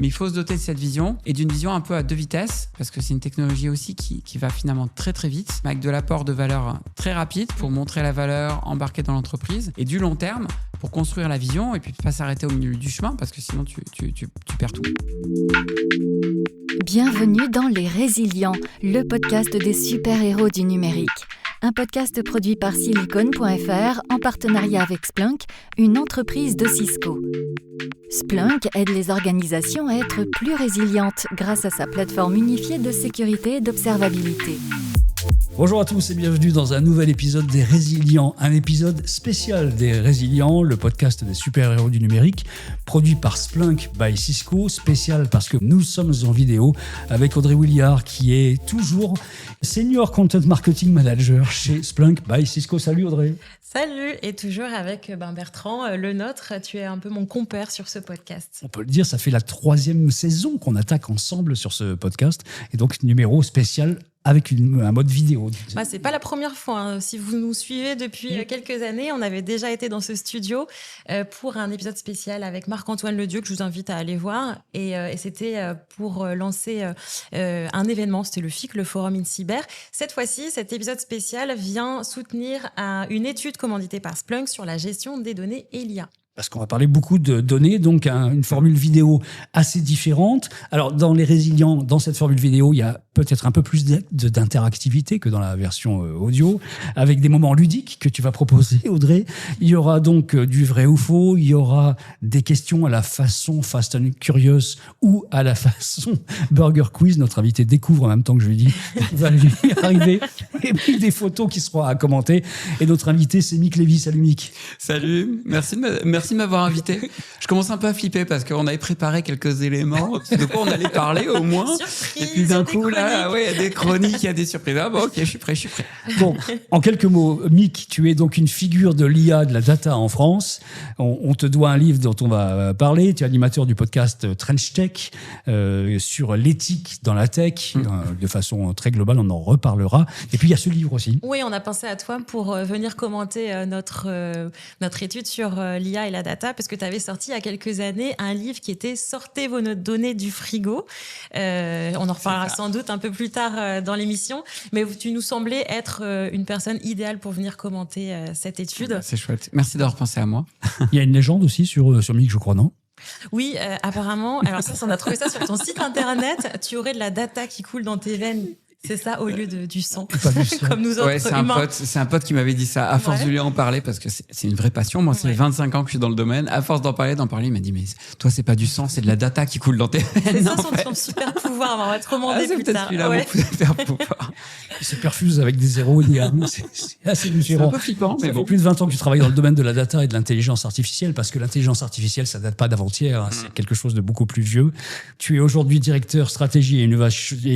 Mais il faut se doter de cette vision et d'une vision un peu à deux vitesses parce que c'est une technologie aussi qui va finalement très très vite avec de l'apport de valeur très rapide pour montrer la valeur embarquée dans l'entreprise et du long terme pour construire la vision et puis pas s'arrêter au milieu du chemin parce que sinon tu perds tout. Bienvenue dans Les Résilients, le podcast des super-héros du numérique. Un podcast produit par Silicon.fr en partenariat avec Splunk, une entreprise de Cisco. Splunk aide les organisations à être plus résilientes grâce à sa plateforme unifiée de sécurité et d'observabilité. Bonjour à tous et bienvenue dans un nouvel épisode des Résilients, un épisode spécial des Résilients, le podcast des super-héros du numérique, produit par Splunk by Cisco, spécial parce que nous sommes en vidéo avec Audrey Williard qui est toujours Senior Content Marketing Manager chez Splunk by Cisco. Salut Audrey. Salut, et toujours avec Bertrand, le nôtre, tu es un peu mon compère sur ce podcast. On peut le dire, ça fait la 3e saison qu'on attaque ensemble sur ce podcast et donc numéro spécial avec un mode vidéo. C'est pas la première fois. Hein. Si vous nous suivez depuis quelques années, on avait déjà été dans ce studio pour un épisode spécial avec Marc-Antoine Ledieu que je vous invite à aller voir. Et c'était pour lancer un événement. C'était le FIC, le Forum in Cyber. Cette fois-ci, cet épisode spécial vient soutenir une étude commanditée par Splunk sur la gestion des données et l'IA. Parce qu'on va parler beaucoup de données, donc une formule vidéo assez différente. Alors, dans les Résilients, dans cette formule vidéo, il y a peut-être un peu plus d'interactivité que dans la version audio, avec des moments ludiques que tu vas proposer, Audrey. Il y aura donc du vrai ou faux, il y aura des questions à la façon Fast and Curious ou à la façon Burger Quiz. Notre invité découvre en même temps que je lui dis, il va lui arriver, et puis des photos qui seront à commenter. Et notre invité, c'est Mick Lévy. Salut Mick. Salut, merci de m'avoir invité. Je commence un peu à flipper parce qu'on avait préparé quelques éléments de quoi on allait parler au moins. Surprise, et puis d'un coup, là, il y a des chroniques, il y a des surprises. Ah bon, ok, je suis prêt. Bon, en quelques mots, Mick, tu es donc une figure de l'IA, de la data en France. On te doit un livre dont on va parler. Tu es animateur du podcast Trench Tech sur l'éthique dans la tech. De façon très globale, on en reparlera. Et puis, il y a ce livre aussi. Oui, on a pensé à toi pour venir commenter notre étude sur l'IA et la data, parce que tu avais sorti il y a quelques années un livre qui était « Sortez vos données du frigo ». On en reparlera sans doute un peu plus tard dans l'émission, mais tu nous semblais être une personne idéale pour venir commenter cette étude. C'est chouette. Merci d'avoir pensé à moi. Il y a une légende aussi sur Mick, je crois, non ? Oui, apparemment. Alors ça, on a trouvé ça sur ton site internet. Tu aurais de la data qui coule dans tes veines. C'est ça, au lieu du sang, comme nous autres humains. C'est un pote qui m'avait dit ça, à force de lui en parler, parce que c'est une vraie passion. Moi, ça fait 25 ans que je suis dans le domaine. À force d'en parler, il m'a dit, mais toi, c'est pas du sang, c'est de la data qui coule dans tes veines. C'est ça son super pouvoir, on va te commander plus tard. C'est peut-être celui-là, mon super pouvoir. Il se perfuse avec des zéros et des un. C'est assez différent. C'est un peu flippant, mais ça bon. fait plus de 20 ans que tu travailles dans le domaine de la data et de l'intelligence artificielle, parce que l'intelligence artificielle, ça date pas d'avant-hier, c'est quelque chose de beaucoup plus vieux. Tu es aujourd'hui directeur stratégie et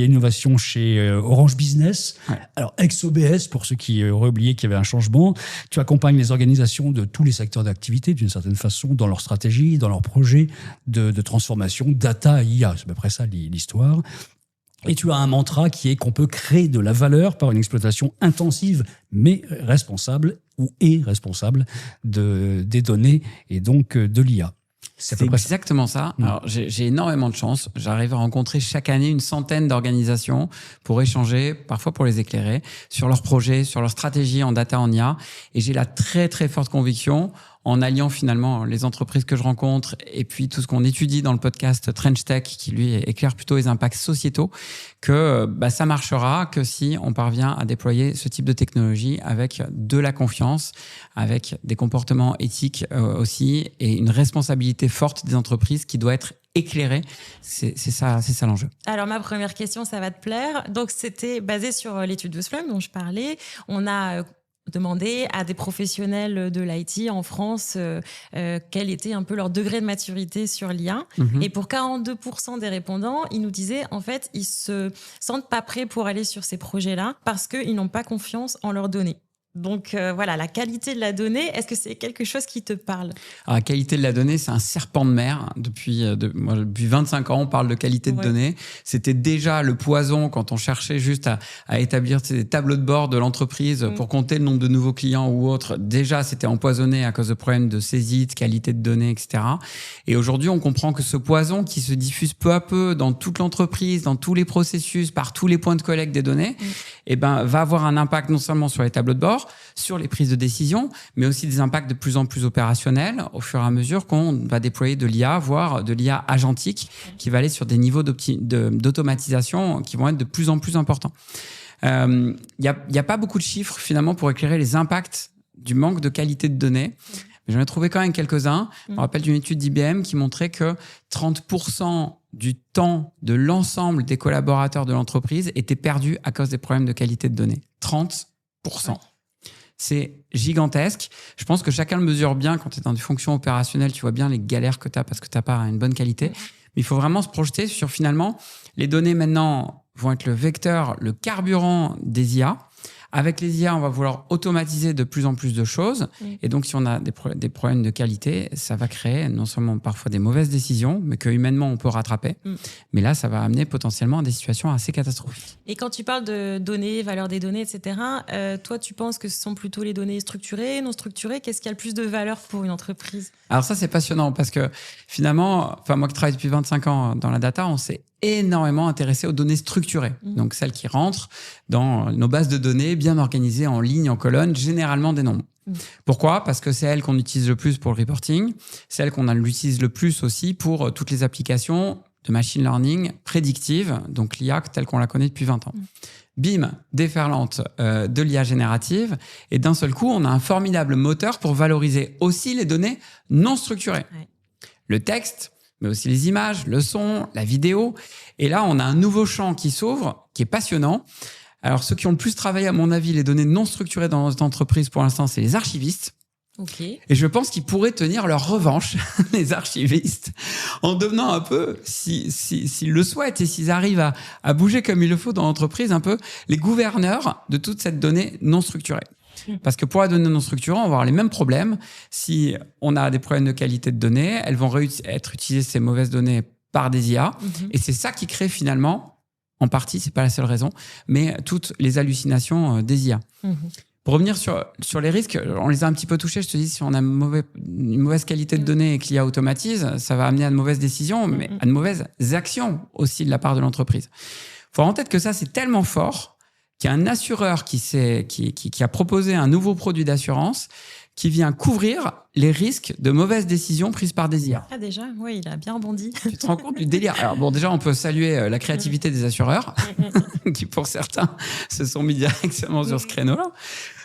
innovation chez Orange Business. Ouais. Alors, ex-OBS, pour ceux qui auraient oublié qu'il y avait un changement, tu accompagnes les organisations de tous les secteurs d'activité, d'une certaine façon, dans leur stratégie, dans leurs projets de transformation, data et IA. C'est à peu près ça l'histoire. Et tu as un mantra qui est qu'on peut créer de la valeur par une exploitation intensive, mais responsable, ou responsable des données et donc de l'IA. C'est exactement ça. Alors, j'ai énormément de chance. J'arrive à rencontrer chaque année une centaine d'organisations pour échanger, parfois pour les éclairer, sur leurs projets, sur leur stratégie en data, en IA. Et j'ai la très, très forte conviction, en alliant finalement les entreprises que je rencontre et puis tout ce qu'on étudie dans le podcast Trench Tech, qui lui éclaire plutôt les impacts sociétaux, que ça marchera que si on parvient à déployer ce type de technologie avec de la confiance, avec des comportements éthiques aussi et une responsabilité forte des entreprises qui doit être éclairée. C'est ça l'enjeu. Alors ma première question, ça va te plaire. Donc c'était basé sur l'étude de Splunk dont je parlais. On a demander à des professionnels de l'IT en France quel était un peu leur degré de maturité sur l'IA. Et pour 42% des répondants, ils nous disaient en fait, ils se sentent pas prêts pour aller sur ces projets-là parce qu'ils n'ont pas confiance en leurs données. Donc voilà, la qualité de la donnée, est-ce que c'est quelque chose qui te parle? Alors, la qualité de la donnée, c'est un serpent de mer. Depuis 25 ans, on parle de qualité de données. C'était déjà le poison quand on cherchait juste à établir des tableaux de bord de l'entreprise pour compter le nombre de nouveaux clients ou autres. Déjà, c'était empoisonné à cause de problèmes de saisie, de qualité de données, etc. Et aujourd'hui, on comprend que ce poison qui se diffuse peu à peu dans toute l'entreprise, dans tous les processus, par tous les points de collecte des données, va avoir un impact non seulement sur les tableaux de bord, sur les prises de décision, mais aussi des impacts de plus en plus opérationnels au fur et à mesure qu'on va déployer de l'IA, voire de l'IA agentique, qui va aller sur des niveaux d'automatisation qui vont être de plus en plus importants. Il y a pas beaucoup de chiffres finalement pour éclairer les impacts du manque de qualité de données. Mais j'en ai trouvé quand même quelques-uns. Je me rappelle d'une étude d'IBM qui montrait que 30% du temps de l'ensemble des collaborateurs de l'entreprise était perdu à cause des problèmes de qualité de données. 30%. Ouais. C'est gigantesque. Je pense que chacun le mesure bien. Quand tu es dans des fonctions opérationnelles, tu vois bien les galères que tu as parce que tu n'as pas une bonne qualité. Mais il faut vraiment se projeter sur finalement, les données maintenant vont être le vecteur, le carburant des IA. Avec les IA, on va vouloir automatiser de plus en plus de choses. Et donc, si on a des problèmes de qualité, ça va créer non seulement parfois des mauvaises décisions, mais que humainement, on peut rattraper. Mais là, ça va amener potentiellement à des situations assez catastrophiques. Et quand tu parles de données, valeur des données, etc., toi, tu penses que ce sont plutôt les données structurées, non structurées? Qu'est-ce qui a le plus de valeur pour une entreprise? Alors ça, c'est passionnant parce que finalement, moi qui travaille depuis 25 ans dans la data, on s'est énormément intéressé aux données structurées. Donc celles qui rentrent dans nos bases de données bien organisées en ligne, en colonne, généralement des nombres. Pourquoi? Parce que c'est elles qu'on utilise le plus pour le reporting, c'est elles qu'on l'utilise le plus aussi pour toutes les applications de machine learning prédictive, donc l'IA telle qu'on la connaît depuis 20 ans. Bim, déferlante de l'IA générative, et d'un seul coup, on a un formidable moteur pour valoriser aussi les données non structurées. Le texte, mais aussi les images, le son, la vidéo. Et là, on a un nouveau champ qui s'ouvre, qui est passionnant. Alors, ceux qui ont le plus travaillé, à mon avis, les données non structurées dans notre entreprise, pour l'instant, c'est les archivistes. Okay. Et je pense qu'ils pourraient tenir leur revanche, les archivistes, en devenant un peu, s'ils le souhaitent et s'ils arrivent à bouger comme il le faut dans l'entreprise, un peu les gouverneurs de toute cette donnée non structurée. Parce que pour la donnée non structurée, on va avoir les mêmes problèmes. Si on a des problèmes de qualité de données, elles vont être utilisées, ces mauvaises données, par des IA. Et c'est ça qui crée finalement, en partie, c'est pas la seule raison, mais toutes les hallucinations des IA. Pour revenir sur les risques, on les a un petit peu touchés. Je te dis, si on a une mauvaise qualité de données et que l'IA automatise, ça va amener à de mauvaises décisions, mais à de mauvaises actions aussi de la part de l'entreprise. Il faut avoir en tête que ça, c'est tellement fort qu'il y a un assureur qui a proposé un nouveau produit d'assurance qui vient couvrir les risques de mauvaises décisions prises par des IA. Ah déjà, oui, il a bien rebondi. Tu te rends compte du délire? Alors bon, déjà, on peut saluer la créativité des assureurs, qui pour certains se sont mis directement sur ce créneau-là.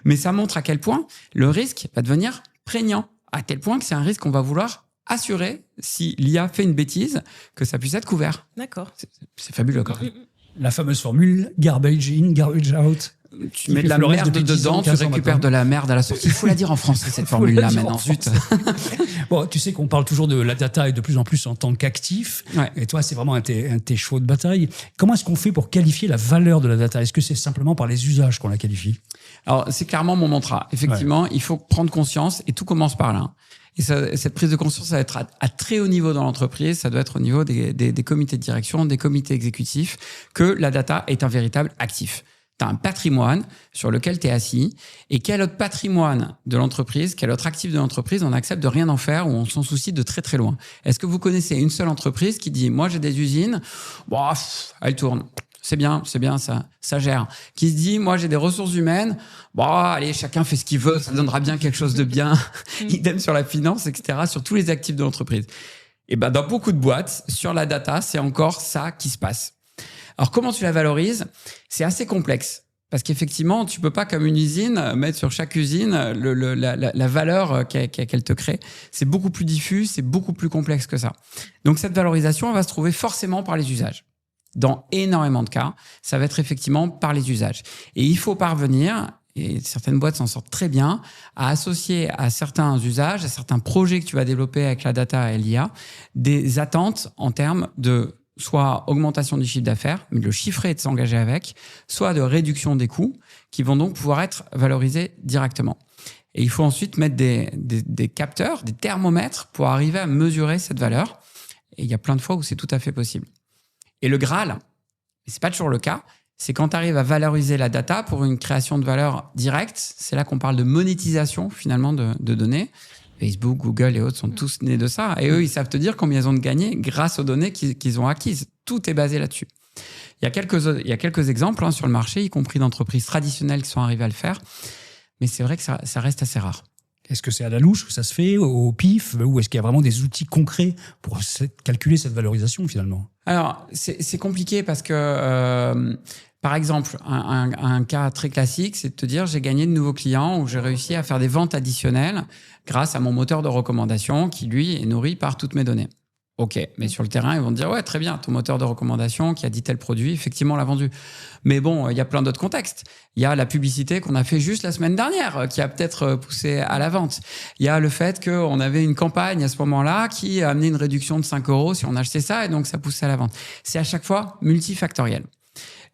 Mais ça montre à quel point le risque va devenir prégnant, à tel point que c'est un risque qu'on va vouloir assurer si l'IA fait une bêtise, que ça puisse être couvert. D'accord. C'est fabuleux quand même. La fameuse formule garbage in, garbage out. Tu mets de la merde dedans, tu récupères de la merde à la sortie. Il faut la dire en français, cette formule-là, maintenant. Zut. Bon, tu sais qu'on parle toujours de la data et de plus en plus en tant qu'actif. Ouais. Et toi, c'est vraiment un de tes chevaux de bataille. Comment est-ce qu'on fait pour qualifier la valeur de la data? Est-ce que c'est simplement par les usages qu'on la qualifie? Alors, c'est clairement mon mantra. Effectivement, il faut prendre conscience et tout commence par là. Et cette prise de conscience, ça va être à très haut niveau dans l'entreprise. Ça doit être au niveau des comités de direction, des comités exécutifs, que la data est un véritable actif. Tu as un patrimoine sur lequel tu es assis. Et quel autre patrimoine de l'entreprise, quel autre actif de l'entreprise, on accepte de rien en faire ou on s'en soucie de très très loin? Est-ce que vous connaissez une seule entreprise qui dit « Moi, j'ai des usines, elles tournent. C'est bien, ça gère. » Qui se dit « Moi, j'ai des ressources humaines. Allez, chacun fait ce qu'il veut, ça donnera bien quelque chose de bien. » Idem sur la finance, etc., sur tous les actifs de l'entreprise. Et dans beaucoup de boîtes, sur la data, c'est encore ça qui se passe. Alors, comment tu la valorises? C'est assez complexe. Parce qu'effectivement, tu peux pas, comme une usine, mettre sur chaque usine la valeur qu'elle te crée. C'est beaucoup plus diffus, c'est beaucoup plus complexe que ça. Donc, cette valorisation, elle va se trouver forcément par les usages. Dans énormément de cas, ça va être effectivement par les usages. Et il faut parvenir, et certaines boîtes s'en sortent très bien, à associer à certains usages, à certains projets que tu vas développer avec la data et l'IA, des attentes en termes de soit augmentation du chiffre d'affaires, mais de le chiffrer et de s'engager avec, soit de réduction des coûts qui vont donc pouvoir être valorisés directement. Et il faut ensuite mettre des capteurs, des thermomètres pour arriver à mesurer cette valeur. Et il y a plein de fois où c'est tout à fait possible. Et le Graal, et c'est pas toujours le cas, c'est quand tu arrives à valoriser la data pour une création de valeur directe. C'est là qu'on parle de monétisation finalement de données. Facebook, Google et autres sont tous nés de ça. Et eux, ils savent te dire combien ils ont de gagné grâce aux données qu'ils ont acquises. Tout est basé là-dessus. Il y a quelques exemples sur le marché, y compris d'entreprises traditionnelles qui sont arrivées à le faire. Mais c'est vrai que ça reste assez rare. Est-ce que c'est à la louche que ça se fait, au pif, ou est-ce qu'il y a vraiment des outils concrets pour calculer cette valorisation finalement ? Alors, c'est compliqué parce que, par exemple, un cas très classique, c'est de te dire j'ai gagné de nouveaux clients ou j'ai réussi à faire des ventes additionnelles grâce à mon moteur de recommandation qui, lui, est nourri par toutes mes données. OK, mais sur le terrain, ils vont te dire « Ouais, très bien, ton moteur de recommandation qui a dit tel produit, effectivement, l'a vendu. » Mais bon, il y a plein d'autres contextes. Il y a la publicité qu'on a fait juste la semaine dernière qui a peut-être poussé à la vente. Il y a le fait qu'on avait une campagne à ce moment-là qui a amené une réduction de 5 € si on achetait ça et donc ça poussait à la vente. C'est à chaque fois multifactoriel.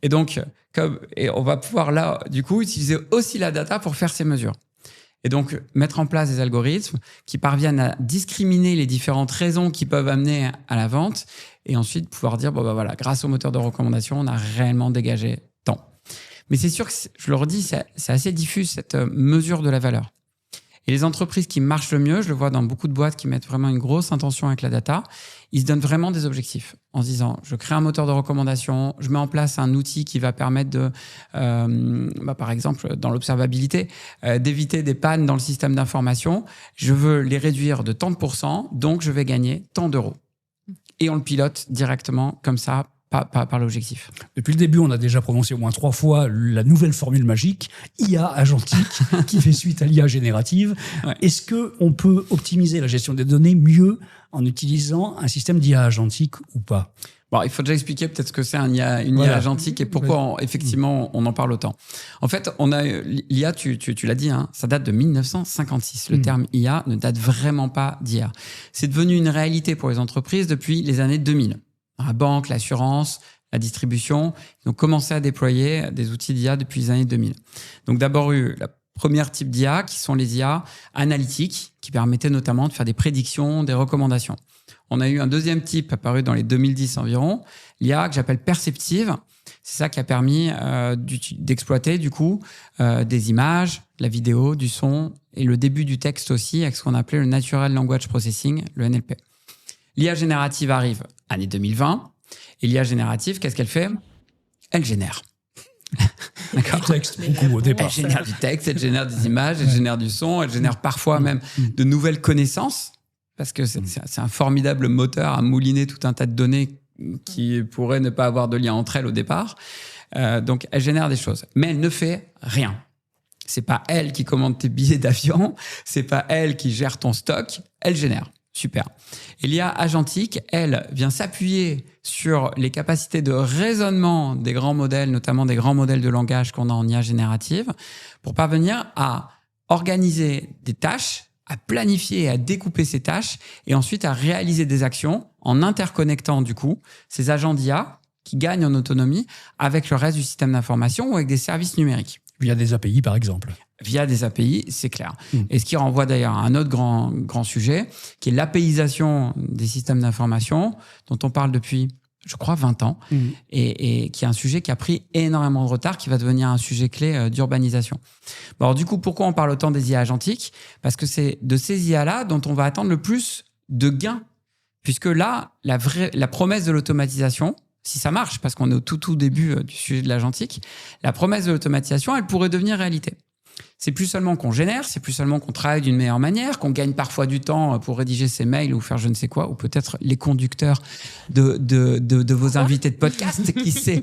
Et donc, on va pouvoir là, du coup, utiliser aussi la data pour faire ces mesures. Et donc, mettre en place des algorithmes qui parviennent à discriminer les différentes raisons qui peuvent amener à la vente et ensuite pouvoir dire, voilà, grâce au moteur de recommandation, on a réellement dégagé tant. Mais c'est sûr que, je le redis, c'est assez diffus cette mesure de la valeur. Et les entreprises qui marchent le mieux, je le vois dans beaucoup de boîtes qui mettent vraiment une grosse intention avec la data, ils se donnent vraiment des objectifs en se disant, je crée un moteur de recommandation, je mets en place un outil qui va permettre de, par exemple, dans l'observabilité, d'éviter des pannes dans le système d'information. Je veux les réduire de tant de %, donc je vais gagner tant d'euros. Et on le pilote directement comme ça, par l'objectif. Depuis le début, on a déjà prononcé au moins 3 fois la nouvelle formule magique, IA agentique, qui fait suite à l'IA générative. Ouais. Est-ce qu'on peut optimiser la gestion des données mieux en utilisant un système d'IA agentique ou pas ? Bon, il faut déjà expliquer peut-être ce que c'est IA agentique et pourquoi effectivement on en parle autant. En fait, on a l'IA, tu l'as dit, ça date de 1956. Le terme IA ne date vraiment pas d'hier. C'est devenu une réalité pour les entreprises depuis les années 2000. La banque, l'assurance, la distribution, ils ont commencé à déployer des outils d'IA depuis les années 2000. Donc d'abord eu la première type d'IA qui sont les IA analytiques qui permettaient notamment de faire des prédictions, des recommandations. On a eu un deuxième type apparu dans les 2010 environ, l'IA que j'appelle perceptive. C'est ça qui a permis d'exploiter du coup des images, la vidéo, du son et le début du texte aussi avec ce qu'on appelait le Natural Language Processing, le NLP. L'IA générative arrive année 2020. Et l'IA générative, qu'est-ce qu'elle fait ? Elle génère. D'accord. Du texte, beaucoup au départ. Elle génère du texte, elle génère des images, elle génère du son, elle génère parfois même de nouvelles connaissances, parce que c'est un formidable moteur à mouliner tout un tas de données qui pourraient ne pas avoir de lien entre elles au départ. Donc, elle génère des choses. Mais elle ne fait rien. C'est pas elle qui commande tes billets d'avion, c'est pas elle qui gère ton stock, elle génère. Super. Et l'IA agentique, elle, vient s'appuyer sur les capacités de raisonnement des grands modèles, notamment des grands modèles de langage qu'on a en IA générative, pour parvenir à organiser des tâches, à planifier et à découper ces tâches, et ensuite à réaliser des actions en interconnectant du coup ces agents d'IA qui gagnent en autonomie avec le reste du système d'information ou avec des services numériques. Via des API, par exemple. Via des API, c'est clair. Et ce qui renvoie d'ailleurs à un autre grand sujet, qui est l'APIisation des systèmes d'information, dont on parle depuis, je crois, 20 ans, et qui est un sujet qui a pris énormément de retard, qui va devenir un sujet clé d'urbanisation. Bon, alors du coup, pourquoi on parle autant des IA agentiques ? Parce que c'est de ces IA-là dont on va attendre le plus de gains. Puisque là, la promesse de l'automatisation, si ça marche, parce qu'on est au tout début du sujet de l'agentique, la promesse de l'automatisation, elle pourrait devenir réalité. C'est plus seulement qu'on génère, c'est plus seulement qu'on travaille d'une meilleure manière, qu'on gagne parfois du temps pour rédiger ses mails ou faire je ne sais quoi, ou peut-être les conducteurs de vos invités de podcast, qui sait.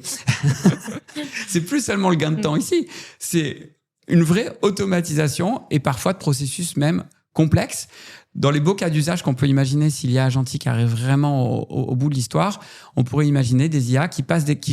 C'est plus seulement le gain de temps ici, c'est une vraie automatisation et parfois de processus même complexes. Dans les beaux cas d'usage qu'on peut imaginer, si l'IA agentique arrive vraiment au bout de l'histoire, on pourrait imaginer des IA qui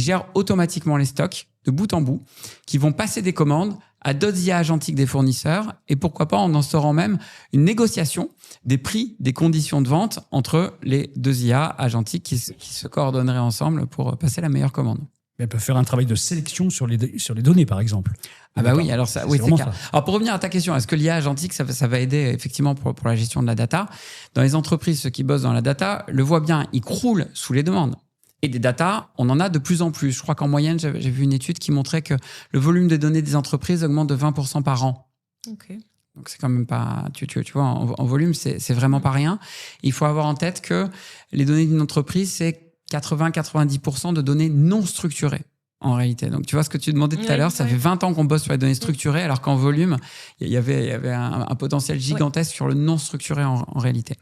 gèrent automatiquement les stocks de bout en bout, qui vont passer des commandes à d'autres IA agentiques des fournisseurs et pourquoi pas en instaurant même une négociation des prix, des conditions de vente entre les deux IA agentiques qui se coordonneraient ensemble pour passer la meilleure commande. Elle peut faire un travail de sélection sur les données, par exemple. Ah bah oui, alors ça, oui, c'est clair. ça. Alors pour revenir à ta question, est-ce que l'IA agentique, ça va aider effectivement pour la gestion de la data? Dans les entreprises, ceux qui bossent dans la data le voient bien, ils croulent sous les demandes. Et des data, on en a de plus en plus. Je crois qu'en moyenne, j'ai vu une étude qui montrait que le volume des données des entreprises augmente de 20% par an. Ok. Donc c'est quand même pas, tu vois, en volume, c'est vraiment pas rien. Il faut avoir en tête que les données d'une entreprise, c'est 80-90% de données non structurées en réalité. Donc tu vois ce que tu demandais tout à l'heure, ça fait 20 ans qu'on bosse sur les données structurées, alors qu'en volume, il y avait un potentiel gigantesque sur le non structuré en réalité.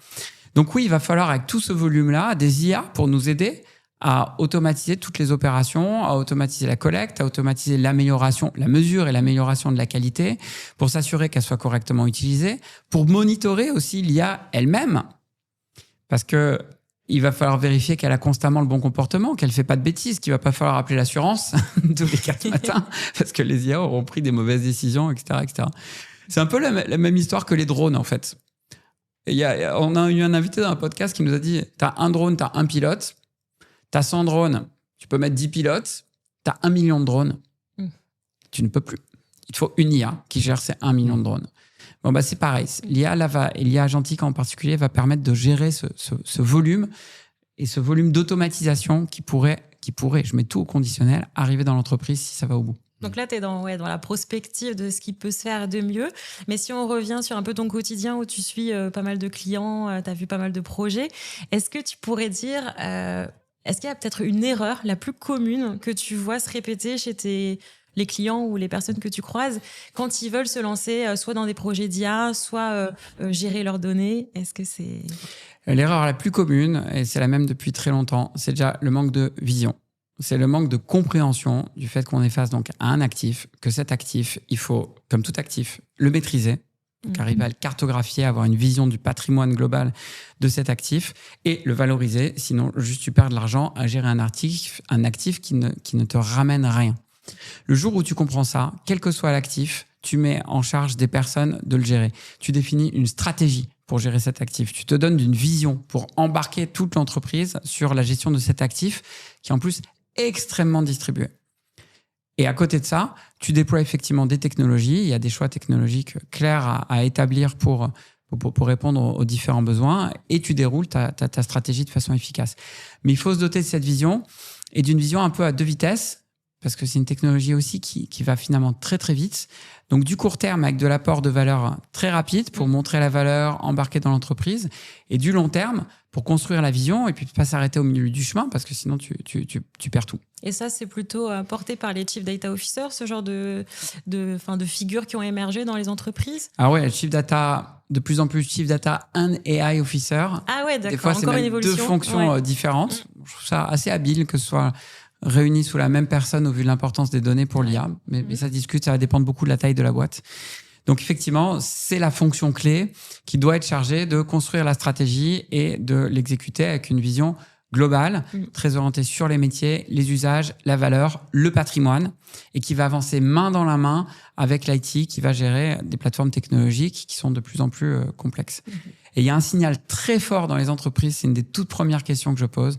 Donc oui, il va falloir avec tout ce volume-là, des IA pour nous aider à automatiser toutes les opérations, à automatiser la collecte, à automatiser l'amélioration, la mesure et l'amélioration de la qualité, pour s'assurer qu'elle soit correctement utilisée, pour monitorer aussi l'IA elle-même, parce que il va falloir vérifier qu'elle a constamment le bon comportement, qu'elle fait pas de bêtises, qu'il va pas falloir appeler l'assurance tous les 4 matins, parce que les IA auront pris des mauvaises décisions, etc., etc. C'est un peu la même histoire que les drones, en fait. On a eu un invité dans un podcast qui nous a dit, t'as un drone, t'as un pilote. T'as 100 drones, tu peux mettre 10 pilotes, t'as 1 million de drones, tu ne peux plus. Il te faut une IA qui gère ces 1 million de drones. Bon, bah, c'est pareil. L'IA, et l'IA agentique en particulier, va permettre de gérer ce volume et ce volume d'automatisation qui pourrait, je mets tout au conditionnel, arriver dans l'entreprise si ça va au bout. Donc là, tu es dans la prospective de ce qui peut se faire de mieux. Mais si on revient sur un peu ton quotidien où tu suis pas mal de clients, tu as vu pas mal de projets, est-ce que tu pourrais dire... Est-ce qu'il y a peut-être une erreur la plus commune que tu vois se répéter chez les clients ou les personnes que tu croises quand ils veulent se lancer soit dans des projets d'IA, soit gérer leurs données? Est-ce que c'est... L'erreur la plus commune, et c'est la même depuis très longtemps, c'est déjà le manque de vision. C'est le manque de compréhension du fait qu'on est face donc à un actif, que cet actif, il faut, comme tout actif, le maîtriser. Donc, arriver à le cartographier, avoir une vision du patrimoine global de cet actif et le valoriser. Sinon, juste tu perds de l'argent à gérer un actif qui ne te ramène rien. Le jour où tu comprends ça, quel que soit l'actif, tu mets en charge des personnes de le gérer. Tu définis une stratégie pour gérer cet actif. Tu te donnes une vision pour embarquer toute l'entreprise sur la gestion de cet actif qui est en plus extrêmement distribué. Et à côté de ça, tu déploies effectivement des technologies. Il y a des choix technologiques clairs à établir pour répondre aux différents besoins et tu déroules ta stratégie de façon efficace. Mais il faut se doter de cette vision et d'une vision un peu à 2 vitesses parce que c'est une technologie aussi qui va finalement très très vite. Donc du court terme avec de l'apport de valeur très rapide pour montrer la valeur embarquée dans l'entreprise et du long terme pour construire la vision et puis pas s'arrêter au milieu du chemin parce que sinon tu perds tout. Et ça, c'est plutôt porté par les Chief Data Officers, ce genre de figures qui ont émergé dans les entreprises? Ah ouais, Chief Data, de plus en plus Chief Data and AI Officer. Ah ouais, d'accord. Des fois, c'est encore même une évolution. 2 fonctions différentes. Je trouve ça assez habile que ce soit réunis sous la même personne au vu de l'importance des données pour l'IA. Mais ça se discute, ça va dépendre beaucoup de la taille de la boîte. Donc effectivement, c'est la fonction clé qui doit être chargée de construire la stratégie et de l'exécuter avec une vision globale, très orientée sur les métiers, les usages, la valeur, le patrimoine, et qui va avancer main dans la main avec l'IT qui va gérer des plateformes technologiques qui sont de plus en plus complexes. Et il y a un signal très fort dans les entreprises, c'est une des toutes premières questions que je pose.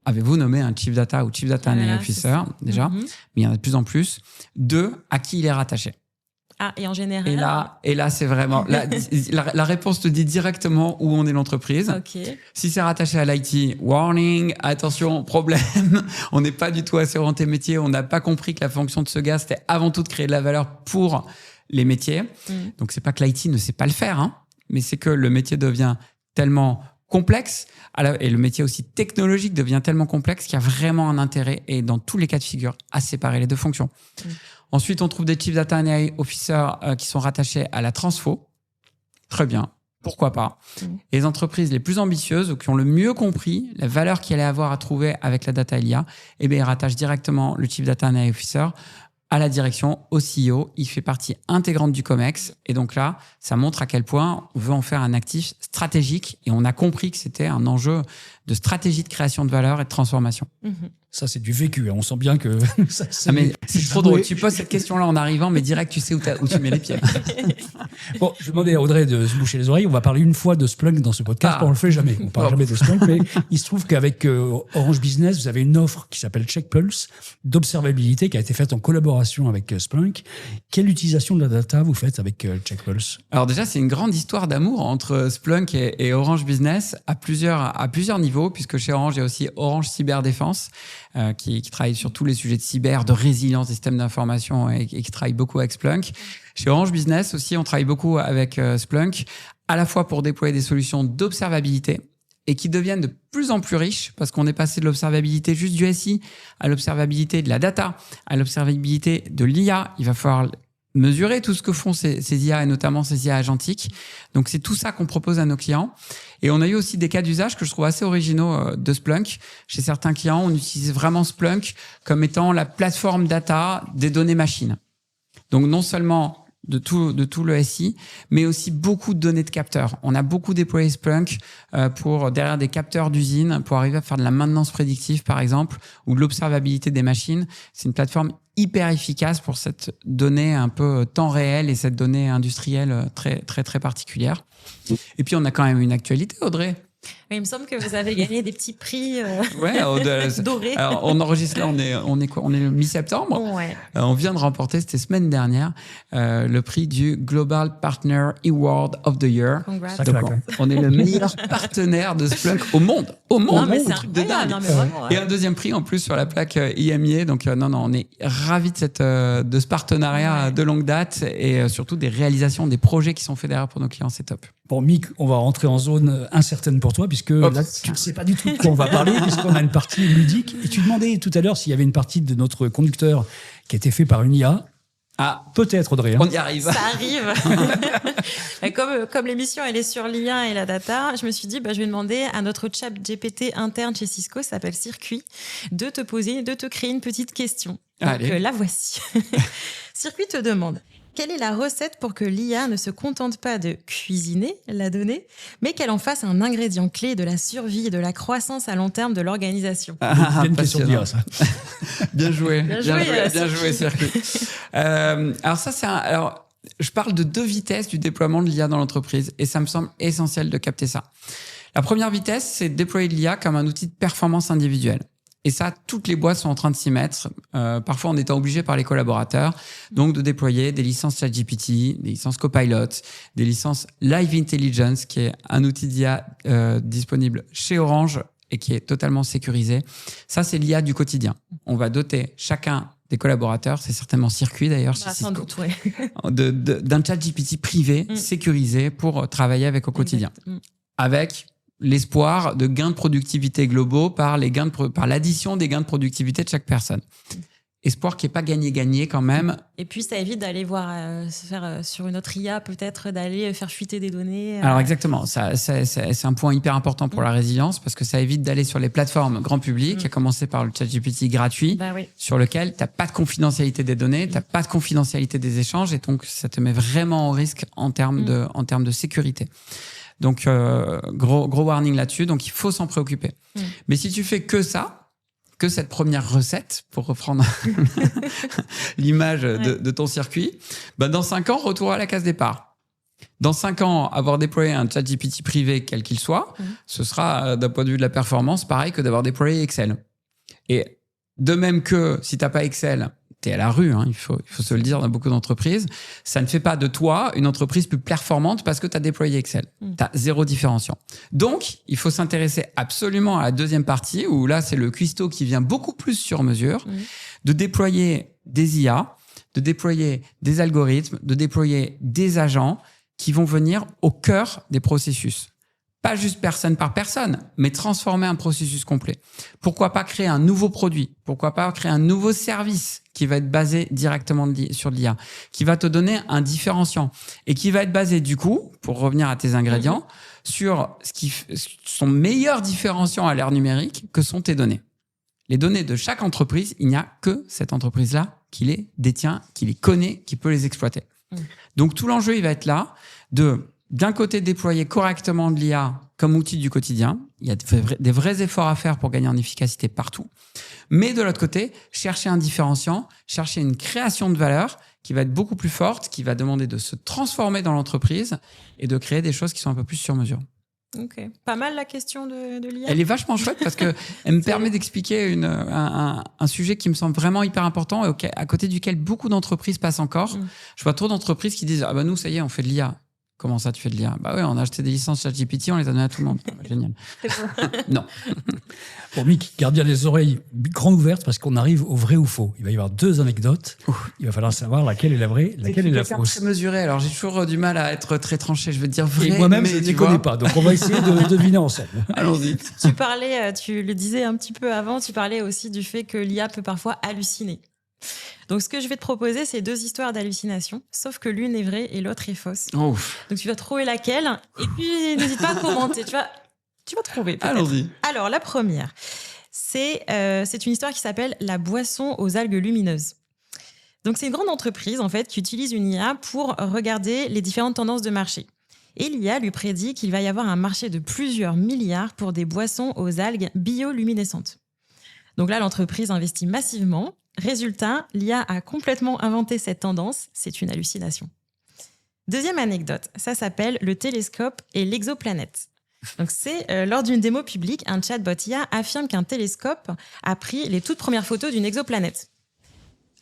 Avez-vous nommé un Chief Data ou Chief Data and Officer déjà? Mais il y en a de plus en plus. 2, à qui il est rattaché? Ah, et en général. Et là, c'est vraiment la réponse te dit directement où on est l'entreprise. Okay. Si c'est rattaché à l'IT, warning, attention, problème. On n'est pas du tout assez orienté métier. On n'a pas compris que la fonction de ce gars, c'était avant tout de créer de la valeur pour les métiers. Donc c'est pas que l'IT ne sait pas le faire, mais c'est que le métier devient tellement complexe et le métier aussi technologique devient tellement complexe qu'il y a vraiment un intérêt et dans tous les cas de figure à séparer les 2 fonctions. Ensuite, on trouve des Chief Data and AI Officers qui sont rattachés à la transfo. Très bien, pourquoi pas. Et les entreprises les plus ambitieuses ou qui ont le mieux compris la valeur qu'il allait avoir à trouver avec la data et l'IA, ils rattachent directement le Chief Data and AI Officer à la direction, au CEO. Il fait partie intégrante du COMEX. Et donc là, ça montre à quel point on veut en faire un actif stratégique. Et on a compris que c'était un enjeu de stratégie de création de valeur et de transformation. Ça, c'est du vécu. On sent bien que ça, mais c'est trop drôle. Tu poses cette question-là en arrivant, mais direct, tu sais où tu mets les pieds. Bon, je vais demander à Audrey de se boucher les oreilles. On va parler une fois de Splunk dans ce podcast. On le fait jamais. On parle jamais de Splunk, mais il se trouve qu'avec Orange Business, vous avez une offre qui s'appelle CheckPulse d'observabilité qui a été faite en collaboration avec Splunk. Quelle utilisation de la data vous faites avec CheckPulse? Alors déjà, c'est une grande histoire d'amour entre Splunk et Orange Business à plusieurs niveaux, puisque chez Orange, il y a aussi Orange Cyberdéfense, qui travaille sur tous les sujets de cyber, de résilience des systèmes d'information et qui travaille beaucoup avec Splunk. Chez Orange Business aussi, on travaille beaucoup avec Splunk, à la fois pour déployer des solutions d'observabilité et qui deviennent de plus en plus riches parce qu'on est passé de l'observabilité juste du SI à l'observabilité de la data, à l'observabilité de l'IA. Il va falloir mesurer tout ce que font ces IA et notamment ces IA agentiques. Donc, c'est tout ça qu'on propose à nos clients. Et on a eu aussi des cas d'usage que je trouve assez originaux de Splunk. Chez certains clients, on utilise vraiment Splunk comme étant la plateforme data des données machines. Donc, non seulement de tout le SI, mais aussi beaucoup de données de capteurs. On a beaucoup déployé Splunk pour derrière des capteurs d'usine pour arriver à faire de la maintenance prédictive, par exemple, ou de l'observabilité des machines. C'est une plateforme hyper efficace pour cette donnée un peu temps réel et cette donnée industrielle très, très, très particulière. Et puis, on a quand même une actualité, Audrey. Oui, il me semble que vous avez gagné des petits prix dorés. Alors, on enregistre là, on est le mi-septembre. Ouais. On vient de remporter, c'était semaine dernière, le prix du Global Partner Award of the Year. Congrats. Donc, on est le meilleur partenaire de Splunk au monde. Non, mais c'est truc de incroyable. dingue. Non, mais vraiment, Et un deuxième prix en plus sur la plaque IMIA. Donc non, on est ravis de ce partenariat de longue date et surtout des réalisations, des projets qui sont faits derrière pour nos clients. C'est top. Bon, Mick, on va rentrer en zone incertaine pour toi, puisque là, tu ne sais pas du tout de quoi on va parler, puisqu'on a une partie ludique. Et tu demandais tout à l'heure s'il y avait une partie de notre conducteur qui a été fait par une IA. Ah, peut-être, Audrey. On y arrive. Ça arrive. Comme l'émission, elle est sur l'IA et la data, je me suis dit, je vais demander à notre chat GPT interne chez Cisco, ça s'appelle Circuit, de te créer une petite question. Donc, la voici. Circuit te demande: quelle est la recette pour que l'IA ne se contente pas de cuisiner la donnée, mais qu'elle en fasse un ingrédient clé de la survie et de la croissance à long terme de l'organisation? Une question de l'IA, ça. Bien joué, Circuit. Alors, je parle de 2 vitesses du déploiement de l'IA dans l'entreprise et ça me semble essentiel de capter ça. La première vitesse, c'est de déployer de l'IA comme un outil de performance individuelle. Et ça, toutes les boîtes sont en train de s'y mettre, parfois en étant obligées par les collaborateurs, donc de déployer des licences ChatGPT, des licences Copilot, des licences Live Intelligence, qui est un outil d'IA disponible chez Orange et qui est totalement sécurisé. Ça, c'est l'IA du quotidien. On va doter chacun des collaborateurs, c'est certainement Circuit d'ailleurs, chez Cisco, sans doute, ouais. d'un ChatGPT privé sécurisé pour travailler avec au quotidien. Avec l'espoir de gains de productivité globaux par l'addition des gains de productivité de chaque personne. Espoir qui n'est pas gagné-gagné quand même. Et puis, ça évite d'aller se faire sur une autre IA, peut-être d'aller faire fuiter des données. Alors exactement, c'est un point hyper important pour la résilience parce que ça évite d'aller sur les plateformes grand public, à commencer par le ChatGPT gratuit, sur lequel tu n'as pas de confidentialité des données, tu n'as pas de confidentialité des échanges et donc ça te met vraiment en risque en termes de sécurité. Donc, gros warning là-dessus. Donc, il faut s'en préoccuper. Mais si tu fais que ça, que cette première recette, pour reprendre l'image de ton circuit, dans 5 ans, retour à la case départ. Dans 5 ans, avoir déployé un ChatGPT privé, quel qu'il soit, ce sera, d'un point de vue de la performance, pareil que d'avoir déployé Excel. Et de même que si tu n'as pas Excel, tu es à la rue, il faut se le dire dans beaucoup d'entreprises, ça ne fait pas de toi une entreprise plus performante parce que tu as déployé Excel. Tu as 0 différenciant. Donc, il faut s'intéresser absolument à la deuxième partie, où là, c'est le cuistot qui vient beaucoup plus sur mesure, de déployer des IA, de déployer des algorithmes, de déployer des agents qui vont venir au cœur des processus. Pas juste personne par personne, mais transformer un processus complet. Pourquoi pas créer un nouveau produit? Pourquoi pas créer un nouveau service qui va être basé directement sur de l'IA, qui va te donner un différenciant et qui va être basé du coup, pour revenir à tes ingrédients, sur son meilleur différenciant à l'ère numérique, que sont tes données. Les données de chaque entreprise, il n'y a que cette entreprise-là qui les détient, qui les connaît, qui peut les exploiter. Donc tout l'enjeu, il va être là de d'un côté déployer correctement de l'IA comme outil du quotidien. Il y a des vrais efforts à faire pour gagner en efficacité partout. Mais de l'autre côté, chercher un différenciant, chercher une création de valeur qui va être beaucoup plus forte, qui va demander de se transformer dans l'entreprise et de créer des choses qui sont un peu plus sur mesure. Ok. Pas mal la question de l'IA. Elle est vachement chouette parce que elle me permet d'expliquer un sujet qui me semble vraiment hyper important et à côté duquel beaucoup d'entreprises passent encore. Je vois trop d'entreprises qui disent « Ah bah nous, ça y est, on fait de l'IA ». Comment ça, tu fais de l'IA? Bah ouais, on a acheté des licences ChatGPT, on les a données à tout le monde. Génial. Non. Pour lui, qui garde bien les oreilles grandes ouvertes parce qu'on arrive au vrai ou faux. Il va y avoir 2 anecdotes. Il va falloir savoir laquelle est la vraie, laquelle est la fausse. C'est mesuré. Alors, j'ai toujours du mal à être très tranché. Je veux dire vrai. Et moi-même, je ne les connais pas. Donc, on va essayer de deviner ensemble. Allons-y. Tu le disais un petit peu avant, tu parlais aussi du fait que l'IA peut parfois halluciner. Donc, ce que je vais te proposer, c'est 2 histoires d'hallucination, sauf que l'une est vraie et l'autre est fausse. Ouf. Donc, tu vas trouver laquelle et puis n'hésite pas à commenter. Tu vas trouver. Peut-être. Allons-y. Alors, la première, c'est une histoire qui s'appelle La boisson aux algues lumineuses. Donc, c'est une grande entreprise, en fait, qui utilise une IA pour regarder les différentes tendances de marché. Et l'IA lui prédit qu'il va y avoir un marché de plusieurs milliards pour des boissons aux algues bioluminescentes. Donc là, l'entreprise investit massivement. Résultat, l'IA a complètement inventé cette tendance. C'est une hallucination. Deuxième anecdote, ça s'appelle le télescope et l'exoplanète. Donc c'est lors d'une démo publique, un chatbot IA affirme qu'un télescope a pris les toutes premières photos d'une exoplanète.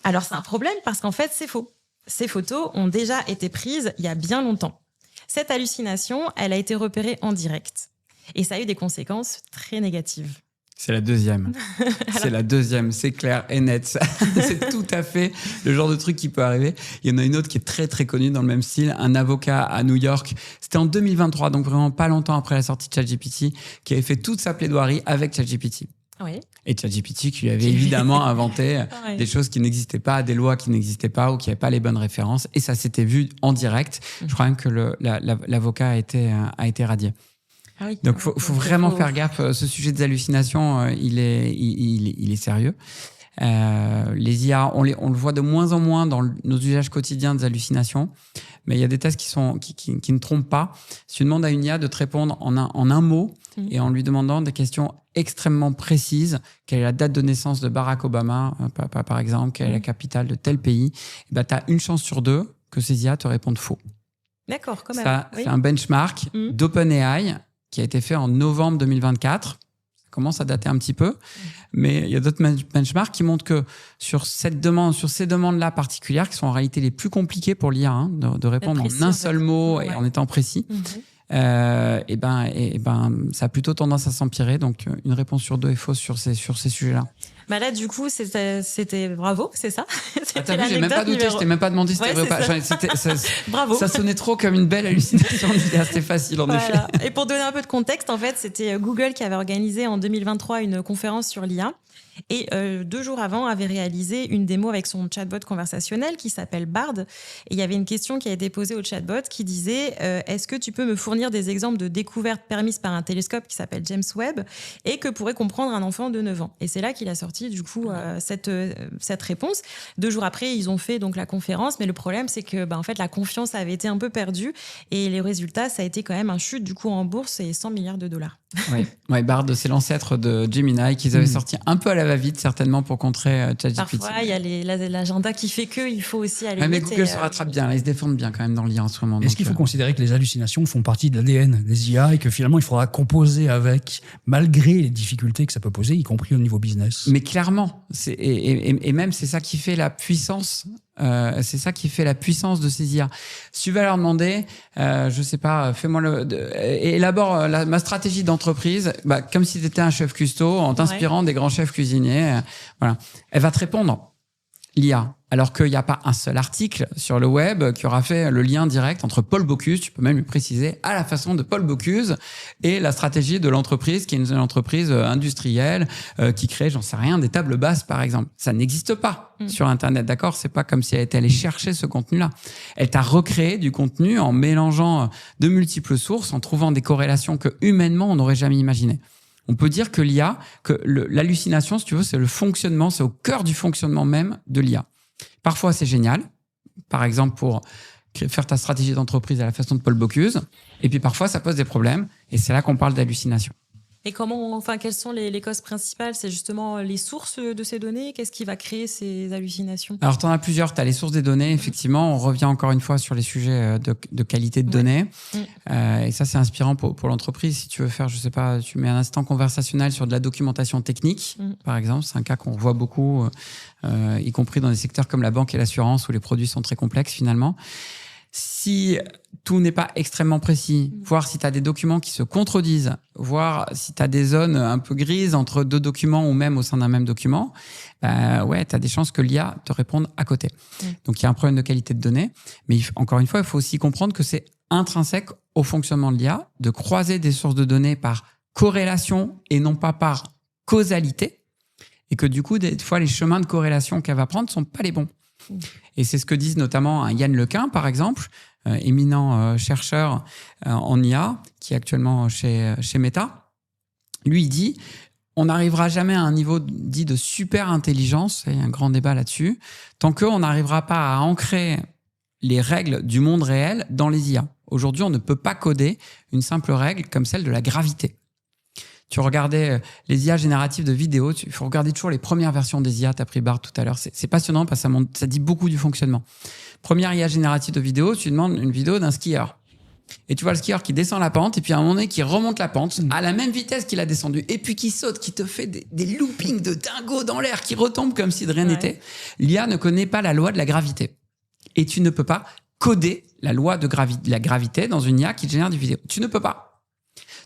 Alors c'est un problème parce qu'en fait c'est faux. Ces photos ont déjà été prises il y a bien longtemps. Cette hallucination, elle a été repérée en direct. Et ça a eu des conséquences très négatives. C'est la deuxième. C'est la deuxième, c'est clair et net. C'est tout à fait le genre de truc qui peut arriver. Il y en a une autre qui est très très connue dans le même style, un avocat à New York. C'était en 2023, donc vraiment pas longtemps après la sortie de ChatGPT, qui avait fait toute sa plaidoirie avec ChatGPT. Oui. Et ChatGPT qui lui avait évidemment inventé des choses qui n'existaient pas, des lois qui n'existaient pas ou qui n'avaient pas les bonnes références. Et ça s'était vu en direct. Je crois même que l'avocat a été radié. Ah oui. Donc, faut vraiment faire gaffe. Ce sujet des hallucinations, il est sérieux. Les IA, on le voit de moins en moins dans nos usages quotidiens des hallucinations, mais il y a des tests qui ne trompent pas. Si tu demandes à une IA de te répondre en un mot et en lui demandant des questions extrêmement précises, quelle est la date de naissance de Barack Obama, par exemple, quelle est la capitale de tel pays, tu as une chance sur 2 que ces IA te répondent faux. D'accord, quand même. Ça, c'est un benchmark d'OpenAI qui a été fait en novembre 2024. Ça commence à dater un petit peu. Mais il y a d'autres benchmarks qui montrent que sur ces demandes-là particulières, qui sont en réalité les plus compliquées pour l'IA, de répondre en un seul mot et en étant précis, ça a plutôt tendance à s'empirer. Donc, une réponse sur 2 est fausse sur ces sujets-là. Bah là, du coup, c'était bravo, c'est ça. T'as vu, j'ai même pas douté, je t'ai même pas demandé si c'était vrai ou pas. Bravo. Ça sonnait trop comme une belle hallucination. C'était facile, en effet. Et pour donner un peu de contexte, en fait, c'était Google qui avait organisé en 2023 une conférence sur l'IA. Et 2 jours avant, avait réalisé une démo avec son chatbot conversationnel qui s'appelle Bard. Et il y avait une question qui a été posée au chatbot qui disait est-ce que tu peux me fournir des exemples de découvertes permises par un télescope qui s'appelle James Webb et que pourrait comprendre un enfant de 9 ans. Et c'est là qu'il a sorti du coup cette réponse. 2 jours après, ils ont fait donc la conférence, mais le problème c'est que en fait la confiance avait été un peu perdue et les résultats, ça a été quand même un chute du coup en bourse et $100 milliards. Oui, Bard, c'est l'ancêtre de Gemini qu'ils avaient sorti un peu à la va-vite certainement pour contrer ChatGPT. Parfois, il y a l'agenda qui fait que il faut aussi aller vite. Mais Google se rattrape bien, là, ils se défendent bien quand même dans l'IA en ce moment. Est-ce qu'il faut considérer que les hallucinations font partie de l'ADN des IA et que finalement il faudra composer avec, malgré les difficultés que ça peut poser, y compris au niveau business? Mais clairement, et même c'est ça qui fait la puissance. C'est ça qui fait la puissance de ces IA. Si tu vas leur demander, je sais pas, élabore ma stratégie d'entreprise, comme si tu étais un chef cuistot, en t'inspirant des grands chefs cuisiniers. Voilà. Elle va te répondre, l'IA. Alors qu'il n'y a pas un seul article sur le web qui aura fait le lien direct entre Paul Bocuse, tu peux même lui préciser, à la façon de Paul Bocuse, et la stratégie de l'entreprise, qui est une entreprise industrielle, qui crée, j'en sais rien, des tables basses, par exemple. Ça n'existe pas sur Internet, d'accord? C'est pas comme si elle était allée chercher ce contenu-là. Elle t'a recréé du contenu en mélangeant de multiples sources, en trouvant des corrélations que humainement on n'aurait jamais imaginées. On peut dire que l'IA, l'hallucination, si tu veux, c'est le fonctionnement, c'est au cœur du fonctionnement même de l'IA. Parfois, c'est génial. Par exemple, pour faire ta stratégie d'entreprise à la façon de Paul Bocuse. Et puis parfois, ça pose des problèmes. Et c'est là qu'on parle d'hallucination. Et quelles sont les causes principales? C'est justement les sources de ces données? Qu'est-ce qui va créer ces hallucinations? Alors, tu en as plusieurs. Tu as les sources des données, effectivement. On revient encore une fois sur les sujets de qualité de données. Et ça, c'est inspirant pour l'entreprise. Si tu veux faire, je sais pas, tu mets un instant conversationnel sur de la documentation technique, par exemple. C'est un cas qu'on voit beaucoup, y compris dans des secteurs comme la banque et l'assurance, où les produits sont très complexes, finalement. Si tout n'est pas extrêmement précis, voir si tu as des documents qui se contredisent, voir si tu as des zones un peu grises entre deux documents ou même au sein d'un même document, tu as des chances que l'IA te réponde à côté. Donc, il y a un problème de qualité de données. Mais encore une fois, il faut aussi comprendre que c'est intrinsèque au fonctionnement de l'IA de croiser des sources de données par corrélation et non pas par causalité. Et que du coup, des fois, les chemins de corrélation qu'elle va prendre ne sont pas les bons. Et c'est ce que disent notamment Yann Lequin, par exemple, éminent chercheur en IA, qui est actuellement chez Meta. Lui, il dit, on n'arrivera jamais à un niveau dit de super intelligence, il y a un grand débat là-dessus, tant qu'on n'arrivera pas à ancrer les règles du monde réel dans les IA. Aujourd'hui, on ne peut pas coder une simple règle comme celle de la gravité. Tu regardais les IA génératives de vidéos, il faut regarder toujours les premières versions des IA, tu as pris Bard tout à l'heure, c'est passionnant parce que ça dit beaucoup du fonctionnement. Première IA générative de vidéo, tu demandes une vidéo d'un skieur. Et tu vois le skieur qui descend la pente et puis à un moment donné qui remonte la pente à la même vitesse qu'il a descendu et puis qui saute, qui te fait des loopings de dingo dans l'air, qui retombe comme si de rien n'était. L'IA ne connaît pas la loi de la gravité. Et tu ne peux pas coder la loi de la gravité dans une IA qui génère des vidéos. Tu ne peux pas.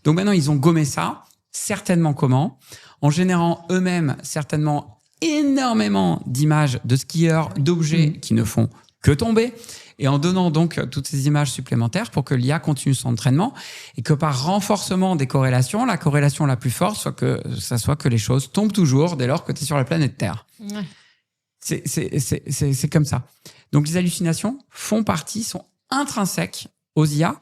Donc maintenant, ils ont gommé ça. Certainement comment? En générant eux-mêmes certainement énormément d'images de skieurs, d'objets qui ne font que tomber, et en donnant donc toutes ces images supplémentaires pour que l'IA continue son entraînement, et que par renforcement des corrélations, la corrélation la plus forte soit que les choses tombent toujours dès lors que tu es sur la planète Terre. C'est comme ça. Donc les hallucinations sont intrinsèques aux IA.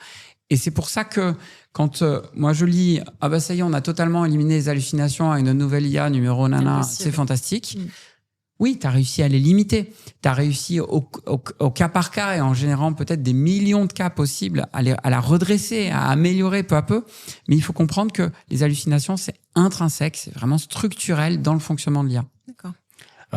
Et c'est pour ça que quand moi je lis « Ah bah ça y est, on a totalement éliminé les hallucinations à une nouvelle IA numéro nana, c'est fantastique ». Oui, tu as réussi à les limiter. Tu as réussi au cas par cas et en générant peut-être des millions de cas possibles à la redresser, à améliorer peu à peu. Mais il faut comprendre que les hallucinations, c'est intrinsèque, c'est vraiment structurel dans le fonctionnement de l'IA. D'accord.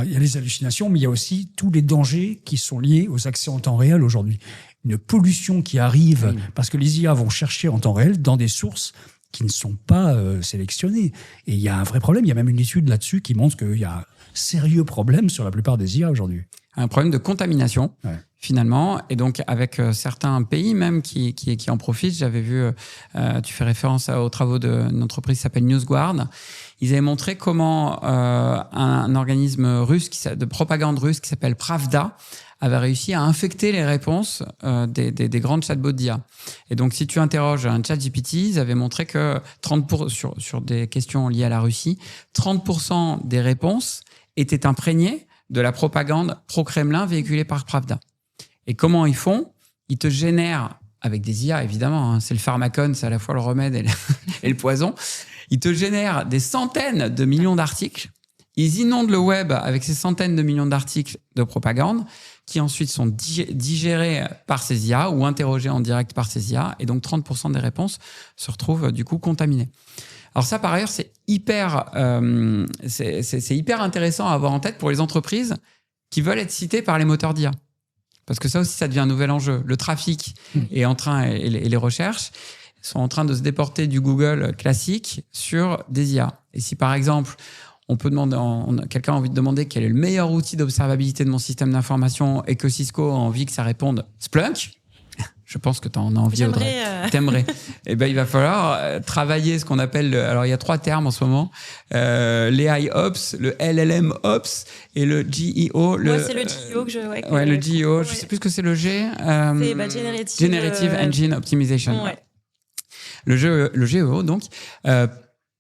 Il y a les hallucinations, mais il y a aussi tous les dangers qui sont liés aux accès en temps réel aujourd'hui. Une pollution qui arrive parce que les IA vont chercher en temps réel dans des sources qui ne sont pas sélectionnées. Et il y a un vrai problème. Il y a même une étude là-dessus qui montre qu'il y a un sérieux problème sur la plupart des IA aujourd'hui. Un problème de contamination, finalement. Et donc, avec certains pays même qui en profitent. J'avais vu, tu fais référence aux travaux d'une entreprise qui s'appelle NewsGuard. Ils avaient montré comment un organisme russe de propagande russe qui s'appelle Pravda avait réussi à infecter les réponses des grandes chatbots d'IA. Et donc, si tu interroges un ChatGPT, ils avaient montré que 30% sur des questions liées à la Russie, 30% des réponses étaient imprégnées de la propagande pro-Kremlin véhiculée par Pravda. Et comment ils font? Ils te génèrent, avec des IA évidemment, hein, c'est le pharmacone, c'est à la fois le remède et le poison, ils te génèrent des centaines de millions d'articles, ils inondent le web avec ces centaines de millions d'articles de propagande, qui ensuite sont digérés par ces IA ou interrogés en direct par ces IA, et donc 30% des réponses se retrouvent du coup contaminées. Alors ça, par ailleurs, c'est hyper intéressant à avoir en tête pour les entreprises qui veulent être citées par les moteurs d'IA. Parce que ça aussi, ça devient un nouvel enjeu. Le trafic est en train, et les recherches sont en train de se déporter du Google classique sur des IA. Et si par exemple, on peut demander, quelqu'un a envie de demander quel est le meilleur outil d'observabilité de mon système d'information et que Cisco a envie que ça réponde Splunk, je pense que tu en as envie, Audrey. T'aimerais. Eh ben, il va falloir travailler ce qu'on appelle, alors il y a 3 termes en ce moment, l'AI Ops, le LLM Ops et le GEO. C'est le GEO que je... le GEO, je sais plus ce que c'est le G. C'est Generative Engine Optimization. Ouais. Le GEO, donc,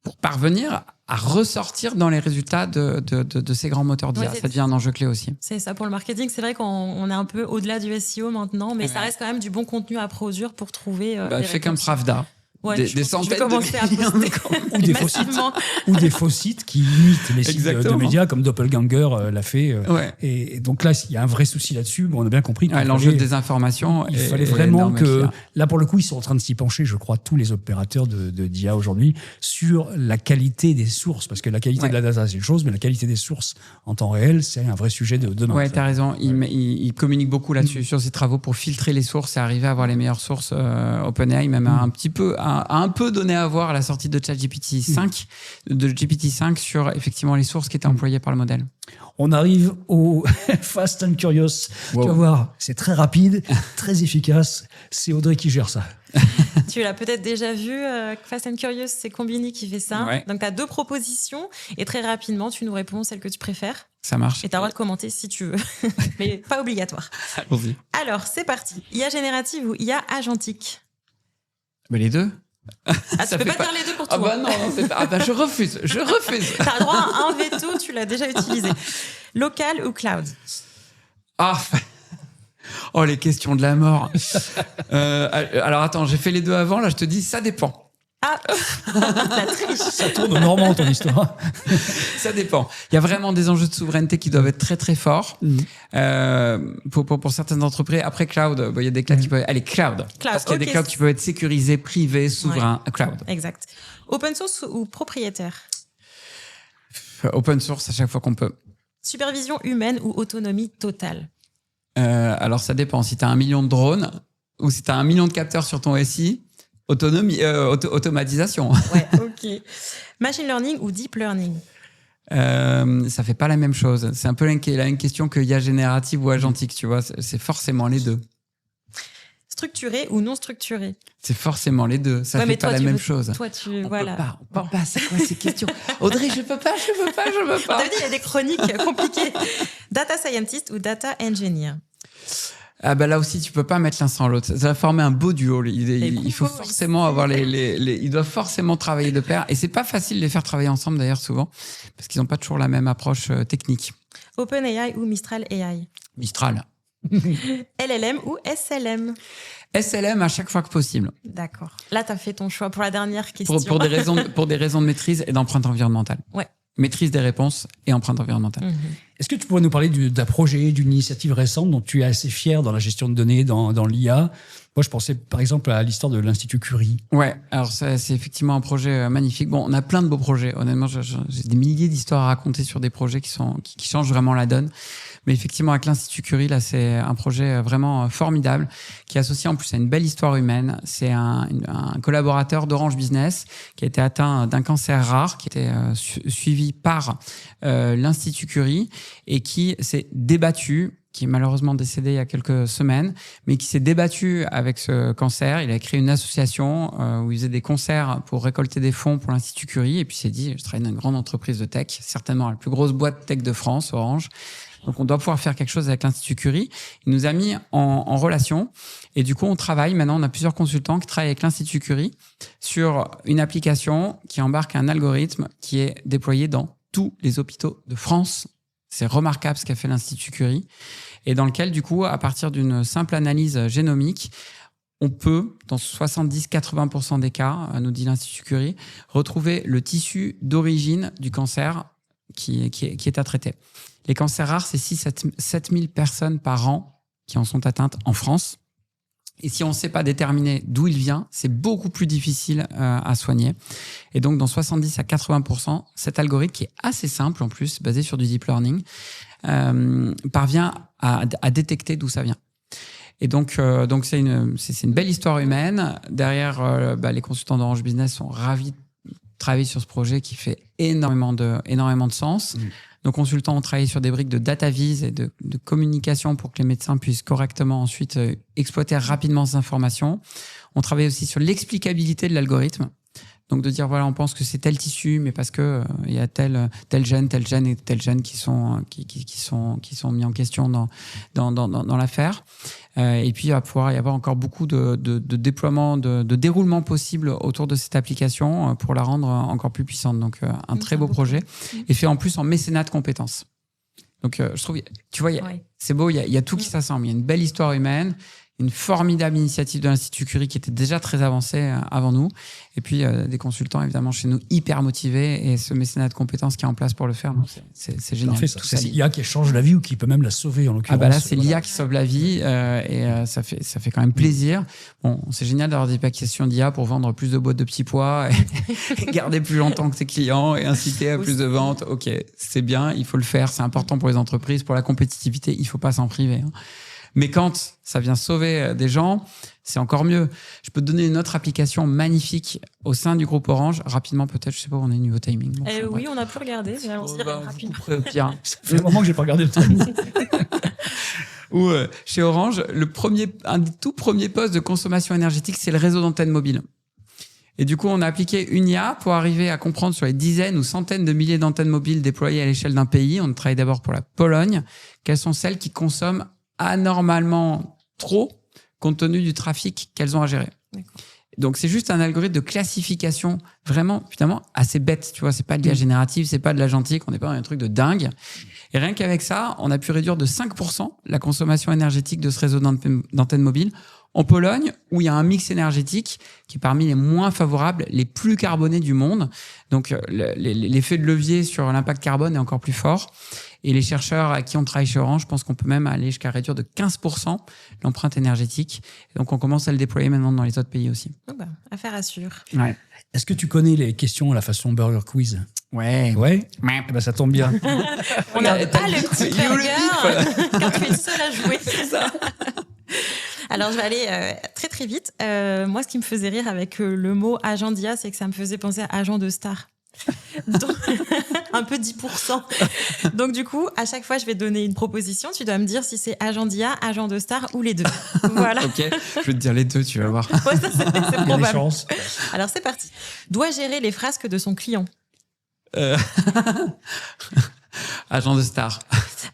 pour parvenir à ressortir dans les résultats de ces grands moteurs d'IA. Ça devient un enjeu clé aussi. C'est ça, pour le marketing, c'est vrai qu'on est un peu au-delà du SEO maintenant, mais ça reste quand même du bon contenu à produire pour trouver... fais comme Pravda. Ouais, des je pense que je vais centaines de commencer à millions poster ou des faux sites, massivement. ou des faux sites qui imitent les sites de Exactement. médias comme Doppelganger l'a fait. Ouais. Et donc là, il y a un vrai souci là-dessus. Bon, on a bien compris. Ouais, l'enjeu de désinformation. Il est- fallait est vraiment énorme que, qu'il y a. là pour le coup, ils sont en train de s'y pencher, je crois, tous les opérateurs d'IA aujourd'hui, sur la qualité des sources. Parce que la qualité Ouais. de la data, c'est une chose, mais la qualité des sources en temps réel, c'est un vrai sujet de demain. Ouais, en fait. t'as raison. Il communique beaucoup là-dessus, sur ses travaux pour filtrer les sources et arriver à avoir les meilleures sources. OpenAI même a un peu donné à voir à la sortie de ChatGPT 5, de GPT-5 sur effectivement les sources qui étaient employées par le modèle. On arrive au Fast and Curious. Wow. Tu vas voir, c'est très rapide, très efficace. C'est Audrey qui gère ça. Tu l'as peut-être déjà vu, Fast and Curious, c'est Combini qui fait ça. Ouais. Donc, tu as 2 propositions et très rapidement, tu nous réponds celle que tu préfères. Ça marche. Et tu as le droit de commenter si tu veux, mais pas obligatoire. Allons-y. Alors, c'est parti. IA générative ou IA agentique? Mais les deux. Ah, Ça tu peux fait pas pas- dire les deux pour Ah toi. bah non, c'est pas... ah bah je refuse. T'as droit à un veto, tu l'as déjà utilisé. Local ou cloud? Ah. Oh, les questions de la mort. Alors attends, j'ai fait les deux avant. Là, je te dis, ça dépend. Ah, la triche. Ça tourne au normand, ton histoire. Ça dépend. Il y a vraiment des enjeux de souveraineté qui doivent être très très forts pour certaines entreprises. Après cloud, il y a des clouds qui peuvent. Allez, cloud. Parce qu'il y a des ok. clouds qui peuvent être sécurisés, privés, souverains. Cloud. Exact. Open source ou propriétaire? Open source à chaque fois qu'on peut. Supervision humaine ou autonomie totale? Alors ça dépend. Si tu as 1 million de drones ou si tu as 1 million de capteurs sur ton SI, automatisation. Ouais, ok. Machine learning ou deep learning? Ça fait pas la même chose. C'est un peu la même question que IA générative ou agentique, tu vois. C'est forcément les deux. Structuré ou non structuré? C'est forcément les deux. Ça Ouais, fait mais pas toi, la tu même veux- chose. Toi, tu. On Voilà. peut pas. C'est quoi ces questions? Audrey, je peux pas. T'as vu, il y a des chroniques compliquées. Data scientist ou data engineer? Ah bah là aussi, tu peux pas mettre l'un sans l'autre. Ça va former un beau duo. Il faut combos, forcément avoir ils doivent forcément travailler de pair. Et c'est pas facile de les faire travailler ensemble d'ailleurs souvent, parce qu'ils ont pas toujours la même approche technique. OpenAI ou Mistral AI? Mistral. LLM ou SLM? SLM à chaque fois que possible. D'accord. Là, tu as fait ton choix pour la dernière question. Pour des raisons de maîtrise et d'empreinte environnementale. Ouais. Maîtrise des réponses et empreinte environnementale. Mhm. Est-ce que tu pourrais nous parler d'un projet, d'une initiative récente dont tu es assez fier dans la gestion de données, dans l'IA? Moi, je pensais par exemple à l'histoire de l'Institut Curie. Ouais, alors ça, c'est effectivement un projet magnifique. Bon, on a plein de beaux projets. Honnêtement, j'ai des milliers d'histoires à raconter sur des projets qui changent vraiment la donne. Mais effectivement, avec l'Institut Curie, là, c'est un projet vraiment formidable qui est associé en plus à une belle histoire humaine. C'est un collaborateur d'Orange Business qui a été atteint d'un cancer rare, qui était suivi par l'Institut Curie et qui s'est débattu, qui est malheureusement décédé il y a quelques semaines, mais qui s'est débattu avec ce cancer. Il a créé une association où il faisait des concerts pour récolter des fonds pour l'Institut Curie. Et puis il s'est dit, je travaille dans une grande entreprise de tech, certainement la plus grosse boîte tech de France, Orange. Donc, on doit pouvoir faire quelque chose avec l'Institut Curie. Il nous a mis en relation. Et du coup, on travaille. Maintenant, on a plusieurs consultants qui travaillent avec l'Institut Curie sur une application qui embarque un algorithme qui est déployé dans tous les hôpitaux de France. C'est remarquable ce qu'a fait l'Institut Curie. Et dans lequel, du coup, à partir d'une simple analyse génomique, on peut, dans 70-80% des cas, nous dit l'Institut Curie, retrouver le tissu d'origine du cancer qui est à traiter. Les cancers rares, c'est 6-7 000 personnes par an qui en sont atteintes en France. Et si on ne sait pas déterminer d'où il vient, c'est beaucoup plus difficile à soigner. Et donc, dans 70-80%, cet algorithme, qui est assez simple en plus, basé sur du deep learning, parvient à détecter d'où ça vient. Et donc c'est une belle histoire humaine. Derrière, les consultants d'Orange Business sont ravis de travailler sur ce projet qui fait énormément de sens. Nos consultants ont travaillé sur des briques de data vise et de communication pour que les médecins puissent correctement ensuite exploiter rapidement ces informations. On travaille aussi sur l'explicabilité de l'algorithme. Donc de dire, voilà, on pense que c'est tel tissu, mais parce que il y a tel gène et tel gène qui sont mis en question dans l'affaire. Et puis il va pouvoir y avoir encore beaucoup de déploiements, de déroulements possibles autour de cette application pour la rendre encore plus puissante. Donc un très beau projet et fait en plus en mécénat de compétences. Donc je trouve, tu vois, c'est beau, il y a tout qui s'assemble. Il y a une belle histoire humaine, une formidable initiative de l'Institut Curie qui était déjà très avancée avant nous. Et puis, des consultants, évidemment, chez nous, hyper motivés et ce mécénat de compétences qui est en place pour le faire. Donc, c'est génial. Parfait, c'est l'IA qui change la vie ou qui peut même la sauver, en l'occurrence. Là, c'est l'IA qui sauve la vie ça fait quand même plaisir. Bon, c'est génial d'avoir des applications d'IA pour vendre plus de boîtes de petits pois et garder plus longtemps que tes clients et inciter à plus de ventes. OK, c'est bien, il faut le faire. C'est important pour les entreprises, pour la compétitivité. Il faut pas s'en priver. Mais quand ça vient sauver des gens, c'est encore mieux. Je peux te donner une autre application magnifique au sein du groupe Orange. Rapidement, peut-être, je sais pas où on est niveau timing. Bon, oui, on n'a plus regardé. Rapidement. Pierre. Ça fait un moment que j'ai pas regardé le timing. Ou chez Orange, un des tout premiers postes de consommation énergétique, c'est le réseau d'antennes mobiles. Et du coup, on a appliqué une IA pour arriver à comprendre sur les dizaines ou centaines de milliers d'antennes mobiles déployées à l'échelle d'un pays. On travaille d'abord pour la Pologne. Quelles sont celles qui consomment anormalement trop compte tenu du trafic qu'elles ont à gérer. D'accord. Donc, c'est juste un algorithme de classification vraiment, finalement, assez bête. Tu vois, c'est pas de l'IA générative, c'est pas de l'agentique, on n'est pas dans un truc de dingue. Et rien qu'avec ça, on a pu réduire de 5% la consommation énergétique de ce réseau d'antennes mobiles en Pologne, où il y a un mix énergétique qui est parmi les moins favorables, les plus carbonés du monde. Donc, l'effet de levier sur l'impact carbone est encore plus fort. Et les chercheurs à qui on travaille chez Orange pensent qu'on peut même aller jusqu'à réduire de 15% l'empreinte énergétique. Et donc, on commence à le déployer maintenant dans les autres pays aussi. Affaire à suivre. Ouais. Est-ce que tu connais les questions à la façon Burger Quiz ? Ouais. Ça tombe bien. On n'a pas le petit burger quand tu es seul à jouer. C'est ça. Alors, je vais aller très, très vite. Moi, ce qui me faisait rire avec le mot agent d'IA, c'est que ça me faisait penser à agent de star. Donc, un peu 10%. Donc, du coup, à chaque fois, je vais donner une proposition. Tu dois me dire si c'est agent d'IA, agent de star ou les deux. Voilà. OK. Je vais te dire les deux, tu vas voir. Ouais, ça, c'est probable. Il y a des chances. Alors, c'est parti. Doit gérer les frasques de son client. Agent de star.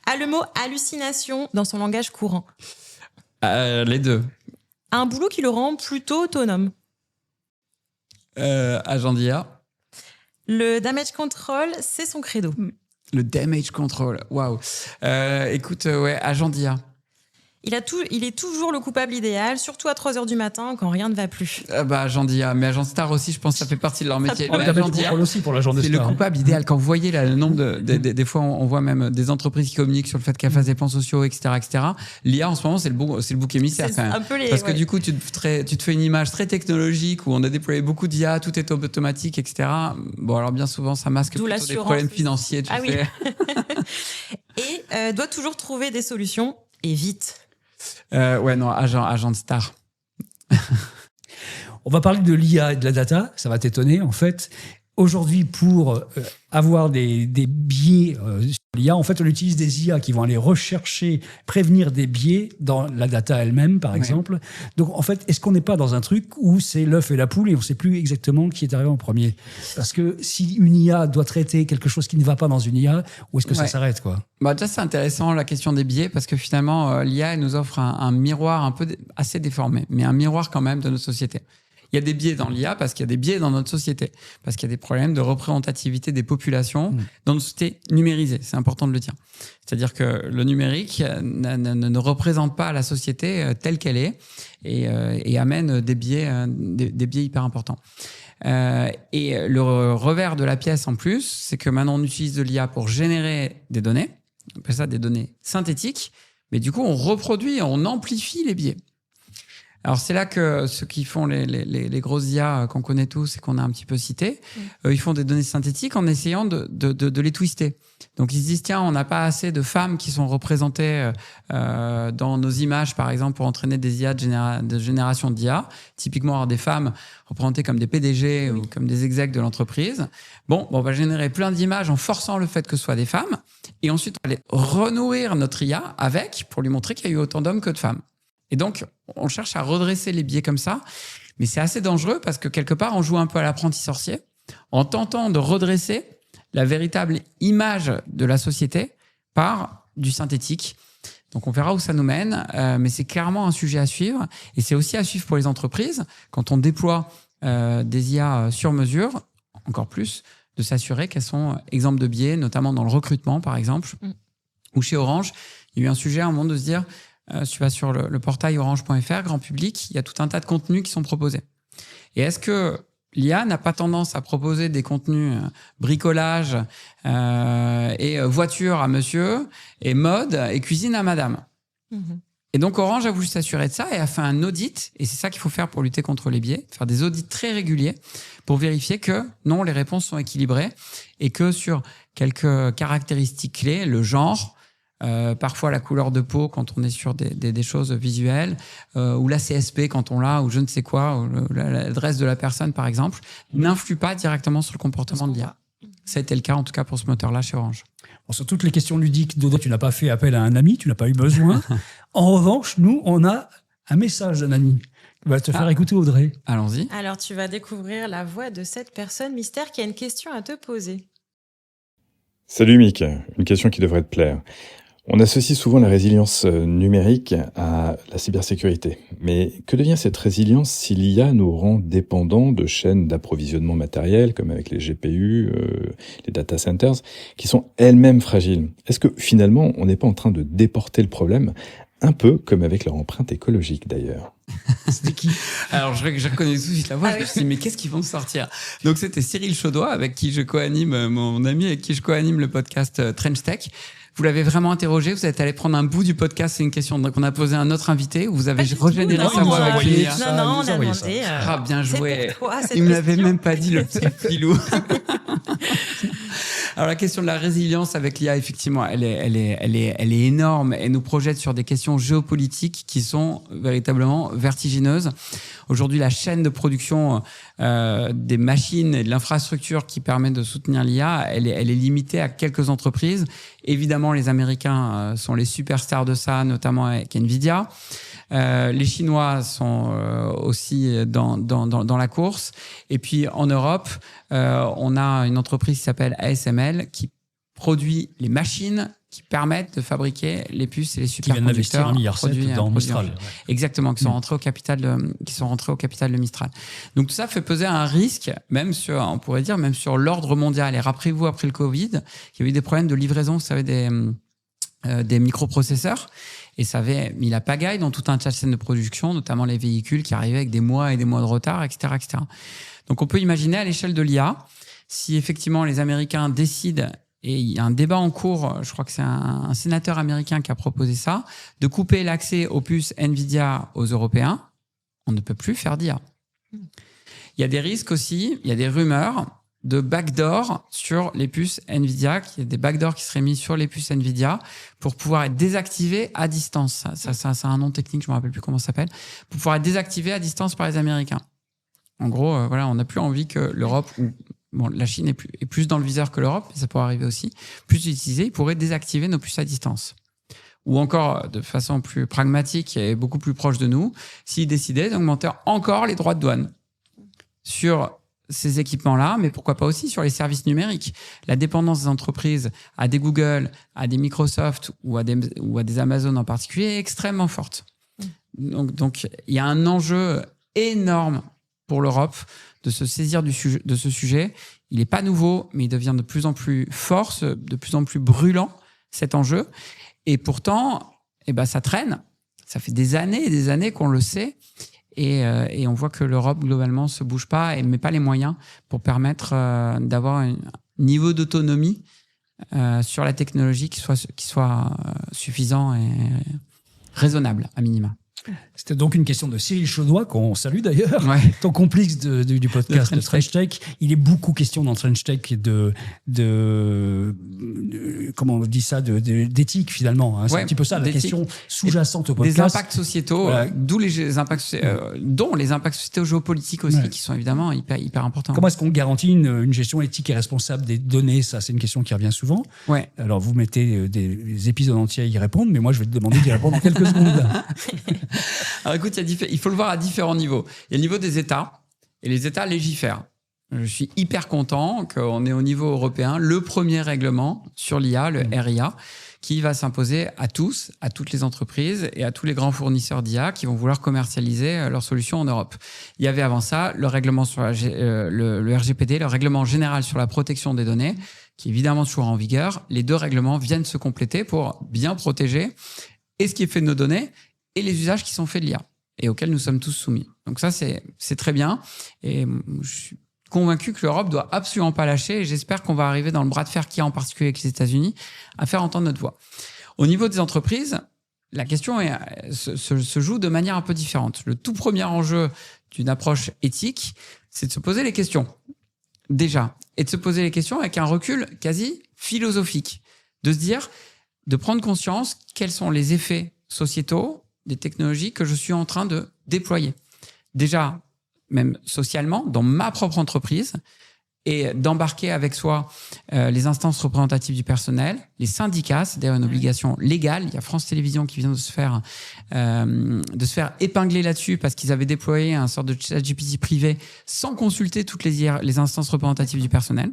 A le mot hallucination dans son langage courant. Les deux. Un boulot qui le rend plutôt autonome. Agent d'IA. Le damage control, c'est son credo. Le damage control, waouh. Écoute, agent d'IA. Il est toujours le coupable idéal, surtout à 3h du matin quand rien ne va plus. Agent d'IA, mais agent star aussi, je pense que ça fait partie de leur métier. Agent d'IA aussi pour l'agent de star. C'est le coupable idéal. Quand vous voyez là, le nombre des fois, on voit même des entreprises qui communiquent sur le fait qu'elles fassent des plans sociaux, etc., etc. L'IA en ce moment, c'est le bouc émissaire quand même. Parce que du coup, tu te fais une image très technologique où on a déployé beaucoup d'IA, tout est automatique, etc. Bon, alors bien souvent, ça masque plutôt des problèmes financiers. Tu sais. Oui. Et doit toujours trouver des solutions et vite. Agent de star. On va parler de l'IA et de la data, ça va t'étonner en fait. Aujourd'hui, pour avoir des biais sur l'IA, en fait, on utilise des IA qui vont aller rechercher, prévenir des biais dans la data elle-même, par exemple. Donc, en fait, est-ce qu'on n'est pas dans un truc où c'est l'œuf et la poule et on ne sait plus exactement qui est arrivé en premier ? Parce que si une IA doit traiter quelque chose qui ne va pas dans une IA, où est-ce que ça s'arrête, quoi ? Déjà, c'est intéressant la question des biais parce que finalement, l'IA elle nous offre un miroir un peu assez déformé, mais un miroir quand même de notre société. Il y a des biais dans l'IA parce qu'il y a des biais dans notre société, parce qu'il y a des problèmes de représentativité des populations dans notre société numérisée. C'est important de le dire. C'est-à-dire que le numérique ne représente pas la société telle qu'elle est et amène des biais hyper importants. Et le revers de la pièce en plus, c'est que maintenant on utilise de l'IA pour générer des données. On appelle ça des données synthétiques, mais du coup on reproduit, on amplifie les biais. Alors c'est là que ceux qui font les grosses IA qu'on connaît tous et qu'on a un petit peu cités, ils font des données synthétiques en essayant de les twister. Donc ils se disent tiens, on n'a pas assez de femmes qui sont représentées dans nos images par exemple pour entraîner des IA de génération d'IA. Typiquement avoir des femmes représentées comme des PDG ou comme des execs de l'entreprise. Bon, on va générer plein d'images en forçant le fait que ce soit des femmes et ensuite on va aller renourrir notre IA avec pour lui montrer qu'il y a eu autant d'hommes que de femmes. Et donc, on cherche à redresser les biais comme ça. Mais c'est assez dangereux parce que quelque part, on joue un peu à l'apprenti sorcier en tentant de redresser la véritable image de la société par du synthétique. Donc, on verra où ça nous mène. Mais c'est clairement un sujet à suivre. Et c'est aussi à suivre pour les entreprises. Quand on déploie des IA sur mesure, encore plus, de s'assurer qu'elles sont exemples de biais, notamment dans le recrutement, par exemple. Ou chez Orange, il y a eu un sujet à un moment de se dire si tu vas sur le portail orange.fr, grand public, il y a tout un tas de contenus qui sont proposés. Et est-ce que l'IA n'a pas tendance à proposer des contenus bricolage et voiture à monsieur et mode et cuisine à madame? Et donc Orange a voulu s'assurer de ça et a fait un audit, et c'est ça qu'il faut faire pour lutter contre les biais, faire des audits très réguliers pour vérifier que non, les réponses sont équilibrées et que sur quelques caractéristiques clés, le genre, parfois la couleur de peau quand on est sur des choses visuelles, ou la CSP quand on l'a, ou je ne sais quoi, ou l'adresse de la personne par exemple, n'influe pas directement sur le comportement de l'IA. Ça a été le cas en tout cas pour ce moteur-là chez Orange. Bon, sur toutes les questions ludiques, Dodo, tu n'as pas fait appel à un ami, tu n'as pas eu besoin. En revanche, nous, on a un message d'un ami. On va te faire écouter, Audrey. Allons-y. Alors, tu vas découvrir la voix de cette personne mystère qui a une question à te poser. Salut Mick, une question qui devrait te plaire. On associe souvent la résilience numérique à la cybersécurité. Mais que devient cette résilience si l'IA nous rend dépendants de chaînes d'approvisionnement matériel, comme avec les GPU, les data centers, qui sont elles-mêmes fragiles? Est-ce que finalement, on n'est pas en train de déporter le problème, un peu comme avec leur empreinte écologique d'ailleurs? C'était qui? Alors, je reconnais tout de suite la voix. Je me suis dit, mais qu'est-ce qu'ils vont sortir? Donc, c'était Cyril Chaudois, avec qui je co-anime, mon ami, avec qui je co-anime le podcast Trench Tech. Vous l'avez vraiment interrogé? Vous êtes allé prendre un bout du podcast? C'est une question qu'on a posée à un autre invité? Ou vous avez régénéré sa voix avec l'IA? Non, on a demandé. Ah, bien joué. C'est pour toi, Il me l'avait même pas dit, le petit filou. Alors, la question de la résilience avec l'IA, effectivement, elle est énorme et nous projette sur des questions géopolitiques qui sont véritablement vertigineuses. Aujourd'hui, la chaîne de production des machines et de l'infrastructure qui permet de soutenir l'IA, elle est limitée à quelques entreprises. Évidemment, les Américains sont les superstars de ça, notamment avec Nvidia. Les Chinois sont aussi dans la course. Et puis en Europe, on a une entreprise qui s'appelle ASML qui produit les machines qui permettent de fabriquer les puces et les superconducteurs. Qui viennent d'investir 1,7 milliard dans Mistral. Exactement, qui sont rentrés au capital de Mistral. Donc tout ça fait peser un risque, même sur, on pourrait dire, même sur l'ordre mondial. Et rappelez-vous, après le Covid, il y a eu des problèmes de livraison, vous savez, des microprocesseurs. Et ça avait mis la pagaille dans tout un tas de chaînes de production, notamment les véhicules qui arrivaient avec des mois et des mois de retard, etc., etc. Donc on peut imaginer à l'échelle de l'IA, si effectivement les Américains décident, et il y a un débat en cours, je crois que c'est un sénateur américain qui a proposé ça, de couper l'accès aux puces Nvidia aux Européens, on ne peut plus faire d'IA. Il y a des risques aussi, il y a des rumeurs de backdoor sur les puces Nvidia, qu'il y a des backdoors qui seraient mis sur les puces Nvidia pour pouvoir être désactivés à distance. Ça a un nom technique, je me rappelle plus comment ça s'appelle, pour pouvoir être désactivés à distance par les Américains. En gros, voilà, on n'a plus envie que l'Europe, ou bon, la Chine est plus dans le viseur que l'Europe, mais ça pourrait arriver aussi, plus utilisé, ils pourraient désactiver nos puces à distance. Ou encore, de façon plus pragmatique et beaucoup plus proche de nous, s'ils décidaient d'augmenter encore les droits de douane sur ces équipements-là, mais pourquoi pas aussi sur les services numériques. La dépendance des entreprises à des Google, à des Microsoft ou à des Amazon en particulier est extrêmement forte. Donc, il y a un enjeu énorme pour l'Europe de se saisir de ce sujet. Il n'est pas nouveau, mais il devient de plus en plus fort, de plus en plus brûlant, cet enjeu. Et pourtant, ça traîne. Ça fait des années et des années qu'on le sait. Et on voit que l'Europe, globalement, ne se bouge pas et ne met pas les moyens pour permettre d'avoir un niveau d'autonomie sur la technologie qui soit suffisant et raisonnable, à minima. C'était donc une question de Cyril Chaudois, qu'on salue d'ailleurs, ton complice du podcast de Trench Tech. Il est beaucoup question dans Trench Tech comment on dit ça, d'éthique finalement. Hein. C'est un petit peu ça, la question sous-jacente au podcast. Des impacts sociétaux, dont les impacts sociétaux géopolitiques aussi, qui sont évidemment hyper importants. Comment est-ce qu'on garantit une gestion éthique et responsable des données? Ça, c'est une question qui revient souvent. Ouais. Alors, vous mettez des épisodes entiers à y répondre, mais moi, je vais te demander d'y répondre en quelques secondes. Alors écoute, il faut le voir à différents niveaux. Il y a le niveau des États, et les États légifèrent. Je suis hyper content qu'on ait au niveau européen le premier règlement sur l'IA, le RIA, qui va s'imposer à tous, à toutes les entreprises et à tous les grands fournisseurs d'IA qui vont vouloir commercialiser leurs solutions en Europe. Il y avait avant ça le règlement sur le RGPD, le règlement général sur la protection des données, qui est évidemment toujours en vigueur. Les deux règlements viennent se compléter pour bien protéger et ce qui est fait de nos données et les usages qui sont faits de l'IA et auxquels nous sommes tous soumis. Donc ça, c'est très bien. Et je suis convaincu que l'Europe doit absolument pas lâcher et j'espère qu'on va arriver dans le bras de fer qu'il y a en particulier avec les États-Unis à faire entendre notre voix. Au niveau des entreprises, la question se joue de manière un peu différente. Le tout premier enjeu d'une approche éthique, c'est de se poser les questions, déjà, et de se poser les questions avec un recul quasi philosophique, de se dire, de prendre conscience quels sont les effets sociétaux des technologies que je suis en train de déployer. Déjà, même socialement, dans ma propre entreprise, et d'embarquer avec soi les instances représentatives du personnel, les syndicats, c'est d'ailleurs une obligation légale. Il y a France Télévisions qui vient de se faire épingler là-dessus parce qu'ils avaient déployé un sort de ChatGPT privé sans consulter toutes les instances représentatives du personnel.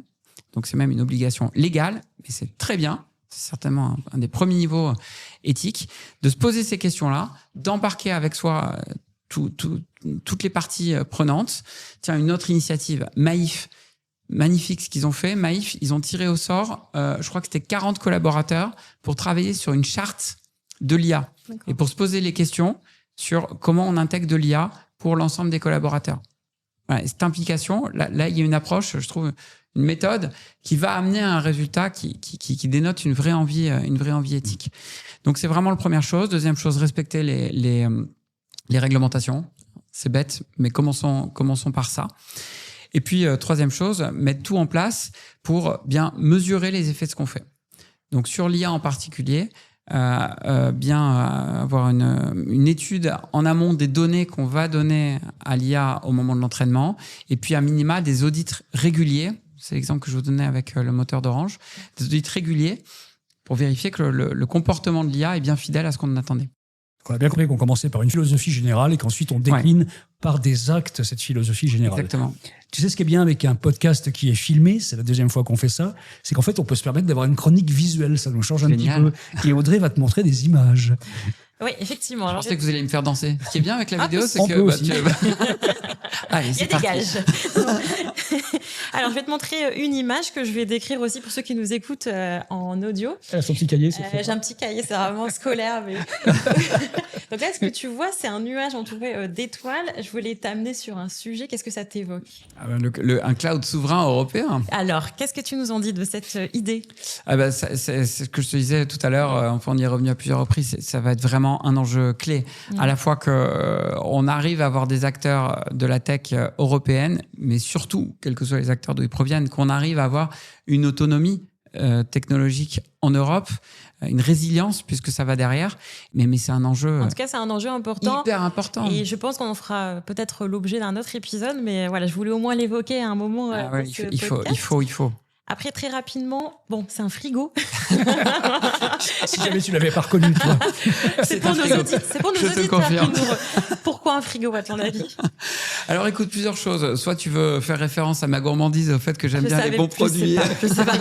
Donc c'est même une obligation légale, mais c'est très bien. C'est certainement un des premiers niveaux éthiques de se poser ces questions-là, d'embarquer avec soi toutes les parties prenantes. Tiens, une autre initiative, Maïf. Magnifique ce qu'ils ont fait. Maïf, ils ont tiré au sort, je crois que c'était 40 collaborateurs pour travailler sur une charte de l'IA et pour se poser les questions sur comment on intègre de l'IA pour l'ensemble des collaborateurs. Voilà, cette implication, là, il y a une approche, je trouve, une méthode qui va amener à un résultat qui dénote une vraie envie éthique. Donc, c'est vraiment la première chose. Deuxième chose, respecter les réglementations. C'est bête, mais commençons par ça. Et puis, troisième chose, mettre tout en place pour bien mesurer les effets de ce qu'on fait. Donc, sur l'IA en particulier, avoir une étude en amont des données qu'on va donner à l'IA au moment de l'entraînement, et puis à minima des audits réguliers. C'est l'exemple que je vous donnais avec le moteur d'Orange. Des audits réguliers pour vérifier que le comportement de l'IA est bien fidèle à ce qu'on en attendait. On a bien compris qu'on commençait par une philosophie générale et qu'ensuite on décline par des actes cette philosophie générale. Exactement. Tu sais ce qui est bien avec un podcast qui est filmé, c'est la deuxième fois qu'on fait ça, c'est qu'en fait on peut se permettre d'avoir une chronique visuelle, ça nous change un petit peu. Et Audrey va te montrer des images. Oui, effectivement. Je pensais que vous alliez me faire danser. Ce qui est bien avec la vidéo, c'est on que... peut aussi. Allez, il y a c'est des parti. gages. Alors, je vais te montrer une image que je vais décrire aussi pour ceux qui nous écoutent en audio. Elle a son petit cahier, c'est fait. J'ai un petit cahier, c'est vraiment scolaire. Mais... Donc là, ce que tu vois, c'est un nuage entouré d'étoiles. Je voulais t'amener sur un sujet. Qu'est-ce que ça t'évoque ? Un cloud souverain européen. Alors, qu'est-ce que tu nous en dis de cette idée ? C'est ce que je te disais tout à l'heure. Enfin, on y est revenu à plusieurs reprises. Ça va être vraiment un enjeu clé. À la fois qu'on arrive à avoir des acteurs de la tech européenne, mais surtout, quels que soient les acteurs d'où ils proviennent, qu'on arrive à avoir une autonomie technologique en Europe, une résilience puisque ça va derrière. Mais c'est un enjeu. En tout cas, c'est un enjeu important. Hyper important. Et je pense qu'on en fera peut-être l'objet d'un autre épisode, mais voilà, je voulais au moins l'évoquer à un moment. Il faut. Après, très rapidement, c'est un frigo. Si jamais tu l'avais pas reconnu, toi. C'est pour nos auditeurs. Pourquoi un frigo, à ton avis ? Alors, écoute, plusieurs choses. Soit tu veux faire référence à ma gourmandise, au fait que j'aime bien les bons produits. Je sais pas.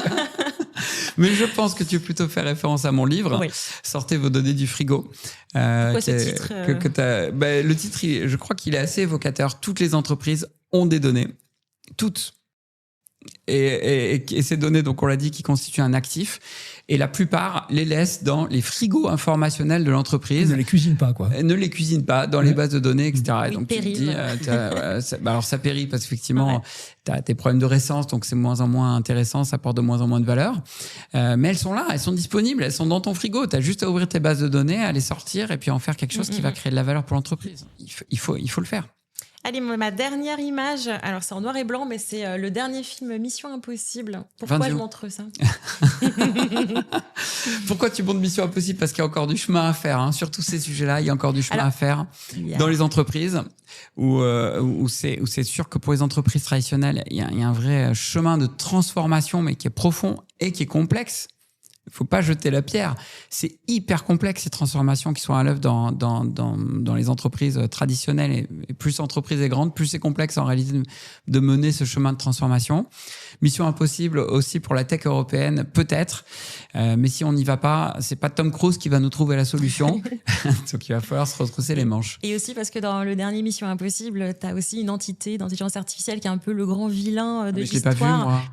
Mais je pense que tu veux plutôt faire référence à mon livre. Oui. Sortez vos données du frigo. Pourquoi ce titre Le titre, je crois qu'il est assez évocateur. Toutes les entreprises ont des données. Toutes. Et ces données, donc on l'a dit, qui constituent un actif, et la plupart les laissent dans les frigos informationnels de l'entreprise. Ne les cuisine pas, quoi. Ne les cuisine pas dans les bases de données, etc. Oui, et donc pérille. tu te dis, alors ça périt parce qu'effectivement, tu as tes problèmes de récence, donc c'est de moins en moins intéressant, ça apporte de moins en moins de valeur. Mais elles sont là, elles sont disponibles, elles sont dans ton frigo. Tu as juste à ouvrir tes bases de données, à les sortir et puis en faire quelque chose qui va créer de la valeur pour l'entreprise. Il faut le faire. Allez, ma dernière image, alors c'est en noir et blanc, mais c'est le dernier film Mission Impossible. Pourquoi je montre ça ? Pourquoi tu montres Mission Impossible ? Parce qu'il y a encore du chemin à faire. Sur tous ces sujets-là, il y a encore du chemin à faire dans les entreprises où c'est sûr que pour les entreprises traditionnelles, il y a un vrai chemin de transformation, mais qui est profond et qui est complexe. Il ne faut pas jeter la pierre. C'est hyper complexe, ces transformations qui sont à l'œuvre dans les entreprises traditionnelles. Et plus l'entreprise est grande, plus c'est complexe en réalité de mener ce chemin de transformation. Mission impossible aussi pour la tech européenne, peut-être. Mais si on n'y va pas, c'est pas Tom Cruise qui va nous trouver la solution. Donc il va falloir se retrousser les manches. Et aussi parce que dans le dernier Mission Impossible, tu as aussi une entité d'intelligence artificielle qui est un peu le grand vilain de l'histoire. Je l'ai pas vu,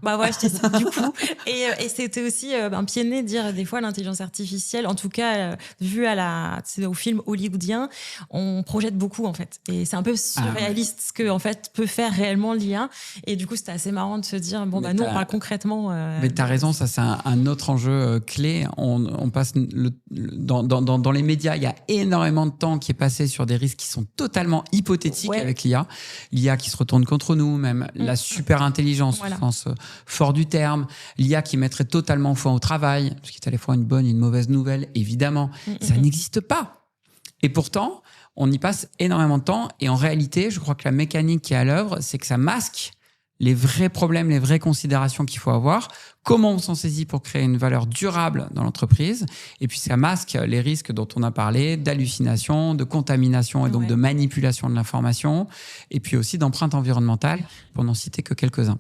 moi. Je t'ai dit du coup. Et c'était aussi un pied de nez dire des fois l'intelligence artificielle, en tout cas vu au film hollywoodien, on projette beaucoup en fait. Et c'est un peu surréaliste ce que en fait peut faire réellement l'IA. Et du coup, c'était assez marrant de se dire nous on parle concrètement. Mais t'as raison, ça c'est un autre enjeu clé. On passe dans les médias, il y a énormément de temps qui est passé sur des risques qui sont totalement hypothétiques avec l'IA. L'IA qui se retourne contre nous, même la super intelligence, au sens fort du terme, l'IA qui mettrait totalement fin au travail, ce qui est à la fois une bonne et une mauvaise nouvelle, évidemment, ça n'existe pas. Et pourtant, on y passe énormément de temps. Et en réalité, je crois que la mécanique qui est à l'œuvre, c'est que ça masque les vrais problèmes, les vraies considérations qu'il faut avoir, comment on s'en saisit pour créer une valeur durable dans l'entreprise, et puis ça masque les risques dont on a parlé, d'hallucination, de contamination et donc de manipulation de l'information, et puis aussi d'empreinte environnementale, pour n'en citer que quelques-uns.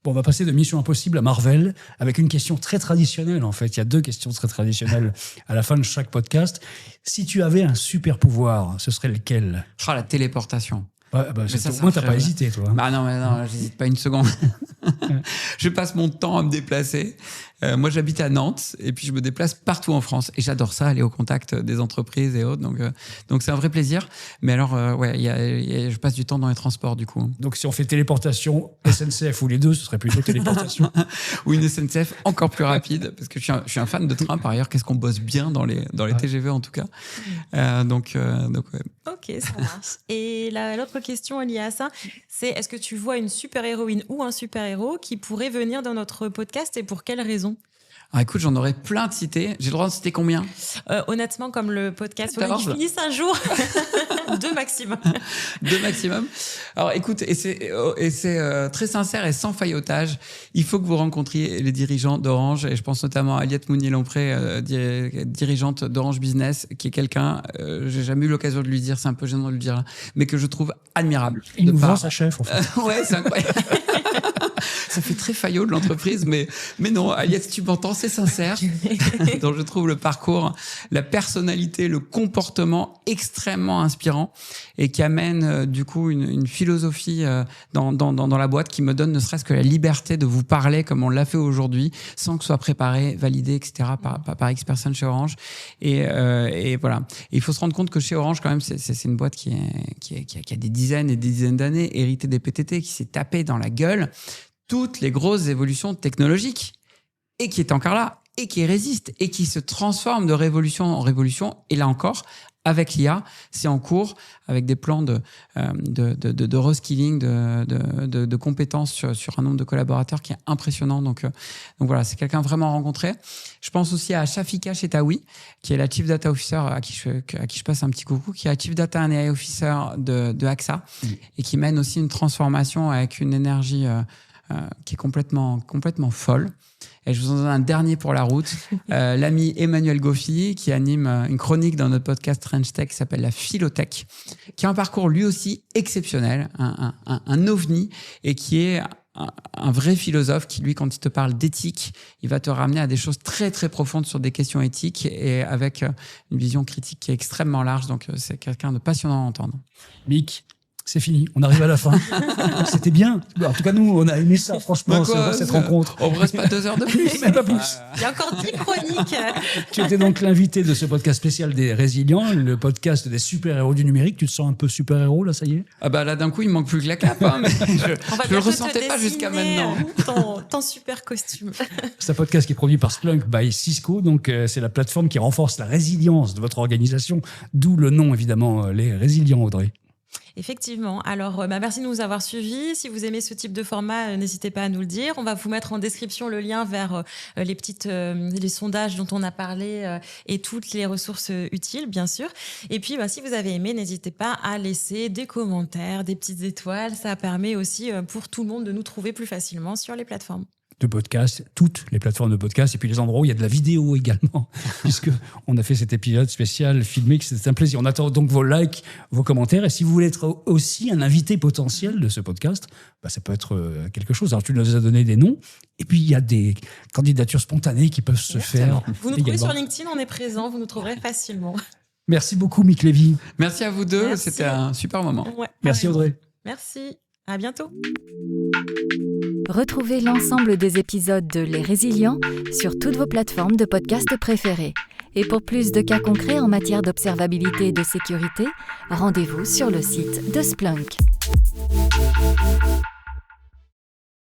Bon, on va passer de Mission Impossible à Marvel avec une question très traditionnelle, en fait. Il y a 2 questions très traditionnelles à la fin de chaque podcast. Si tu avais un super pouvoir, ce serait lequel ? La téléportation. Au moins, t'as pas hésité, toi. Non, j'hésite pas une seconde. Je passe mon temps à me déplacer. Moi, j'habite à Nantes et puis je me déplace partout en France. Et j'adore ça, aller au contact des entreprises et autres. Donc c'est un vrai plaisir. Mais alors, je passe du temps dans les transports, du coup. Donc, si on fait téléportation, SNCF ou les deux, ce serait plutôt téléportation. Ou une SNCF encore plus rapide, parce que je suis un fan de train, par ailleurs. Qu'est-ce qu'on bosse bien dans les TGV, en tout cas. Donc, ouais. Ok, ça marche. Et l'autre question liée à ça, c'est est-ce que tu vois une super-héroïne ou un super-héros qui pourrait venir dans notre podcast et pour quelle raison ? Alors écoute, j'en aurais plein de cités. J'ai le droit de citer combien ? Honnêtement, comme le podcast, il faut qu'il finisse un jour. 2 maximum. 2 maximum. Alors écoute, et c'est très sincère et sans faillotage. Il faut que vous rencontriez les dirigeants d'Orange, et je pense notamment à Aliette Mounier-Lompré, dirigeante d'Orange Business, qui est quelqu'un, j'ai jamais eu l'occasion de lui dire, c'est un peu gênant de le dire là, mais que je trouve admirable. Il nous vend sa chef, en fait. Ouais, c'est incroyable. Ça fait très faillot de l'entreprise, mais non, Aliette, si tu m'entends, c'est sincère. Donc je trouve le parcours, la personnalité, le comportement extrêmement inspirant et qui amène du coup une philosophie dans la boîte qui me donne ne serait-ce que la liberté de vous parler comme on l'a fait aujourd'hui, sans que ce soit préparé, validé, etc. par X personnes chez Orange. Et voilà. Et il faut se rendre compte que chez Orange, quand même, c'est une boîte qui a des dizaines et des dizaines d'années, héritée des PTT, qui s'est tapée dans la gueule toutes les grosses évolutions technologiques et qui est encore là et qui résiste et qui se transforme de révolution en révolution. Et là encore, avec l'IA, c'est en cours avec des plans de reskilling, de compétences sur un nombre de collaborateurs qui est impressionnant. Donc voilà, c'est quelqu'un vraiment rencontré. Je pense aussi à Shafika Chetaoui, qui est la Chief Data Officer, à qui je passe un petit coucou, qui est la Chief Data and AI Officer de AXA et qui mène aussi une transformation avec une énergie qui est complètement folle. Et je vous en donne un dernier pour la route. L'ami Emmanuel Goffi, qui anime une chronique dans notre podcast Trench Tech qui s'appelle La Philotech, qui a un parcours lui aussi exceptionnel, un ovni, et qui est un vrai philosophe qui, lui, quand il te parle d'éthique, il va te ramener à des choses très, très profondes sur des questions éthiques et avec une vision critique qui est extrêmement large. Donc, c'est quelqu'un de passionnant à entendre. Mick, c'est fini, on arrive à la fin. C'était bien. En tout cas, nous, on a aimé ça, franchement, cette rencontre. On ne reste pas 2 heures de plus. Même pas plus. Il y a encore 10 chroniques. Tu étais donc l'invité de ce podcast spécial des Résilients, le podcast des super-héros du numérique. Tu te sens un peu super-héros, là, ça y est ? Ah bah là, d'un coup, il manque plus que la cape. Hein, mais je ne le ressentais pas jusqu'à maintenant. Ton super costume. C'est un podcast qui est produit par Splunk by Cisco. Donc, c'est la plateforme qui renforce la résilience de votre organisation. D'où le nom, évidemment, les Résilients, Audrey. Effectivement. Alors, merci de nous avoir suivis. Si vous aimez ce type de format, n'hésitez pas à nous le dire. On va vous mettre en description le lien vers les sondages dont on a parlé et toutes les ressources utiles, bien sûr. Et puis, si vous avez aimé, n'hésitez pas à laisser des commentaires, des petites étoiles. Ça permet aussi pour tout le monde de nous trouver plus facilement sur les plateformes de podcast, toutes les plateformes de podcast, et puis les endroits où il y a de la vidéo également, puisque on a fait cet épisode spécial filmé, que c'était un plaisir. On attend donc vos likes, vos commentaires, et si vous voulez être aussi un invité potentiel de ce podcast, ça peut être quelque chose. Alors tu nous as donné des noms, et puis il y a des candidatures spontanées qui peuvent se faire. Vous nous trouvez sur LinkedIn, on est présent, vous nous trouverez facilement. Merci beaucoup, Mick Lévy. Merci à vous deux, c'était un super moment. Merci Audrey. Merci, à bientôt. Retrouvez l'ensemble des épisodes de Les Résilients sur toutes vos plateformes de podcast préférées. Et pour plus de cas concrets en matière d'observabilité et de sécurité, rendez-vous sur le site de Splunk.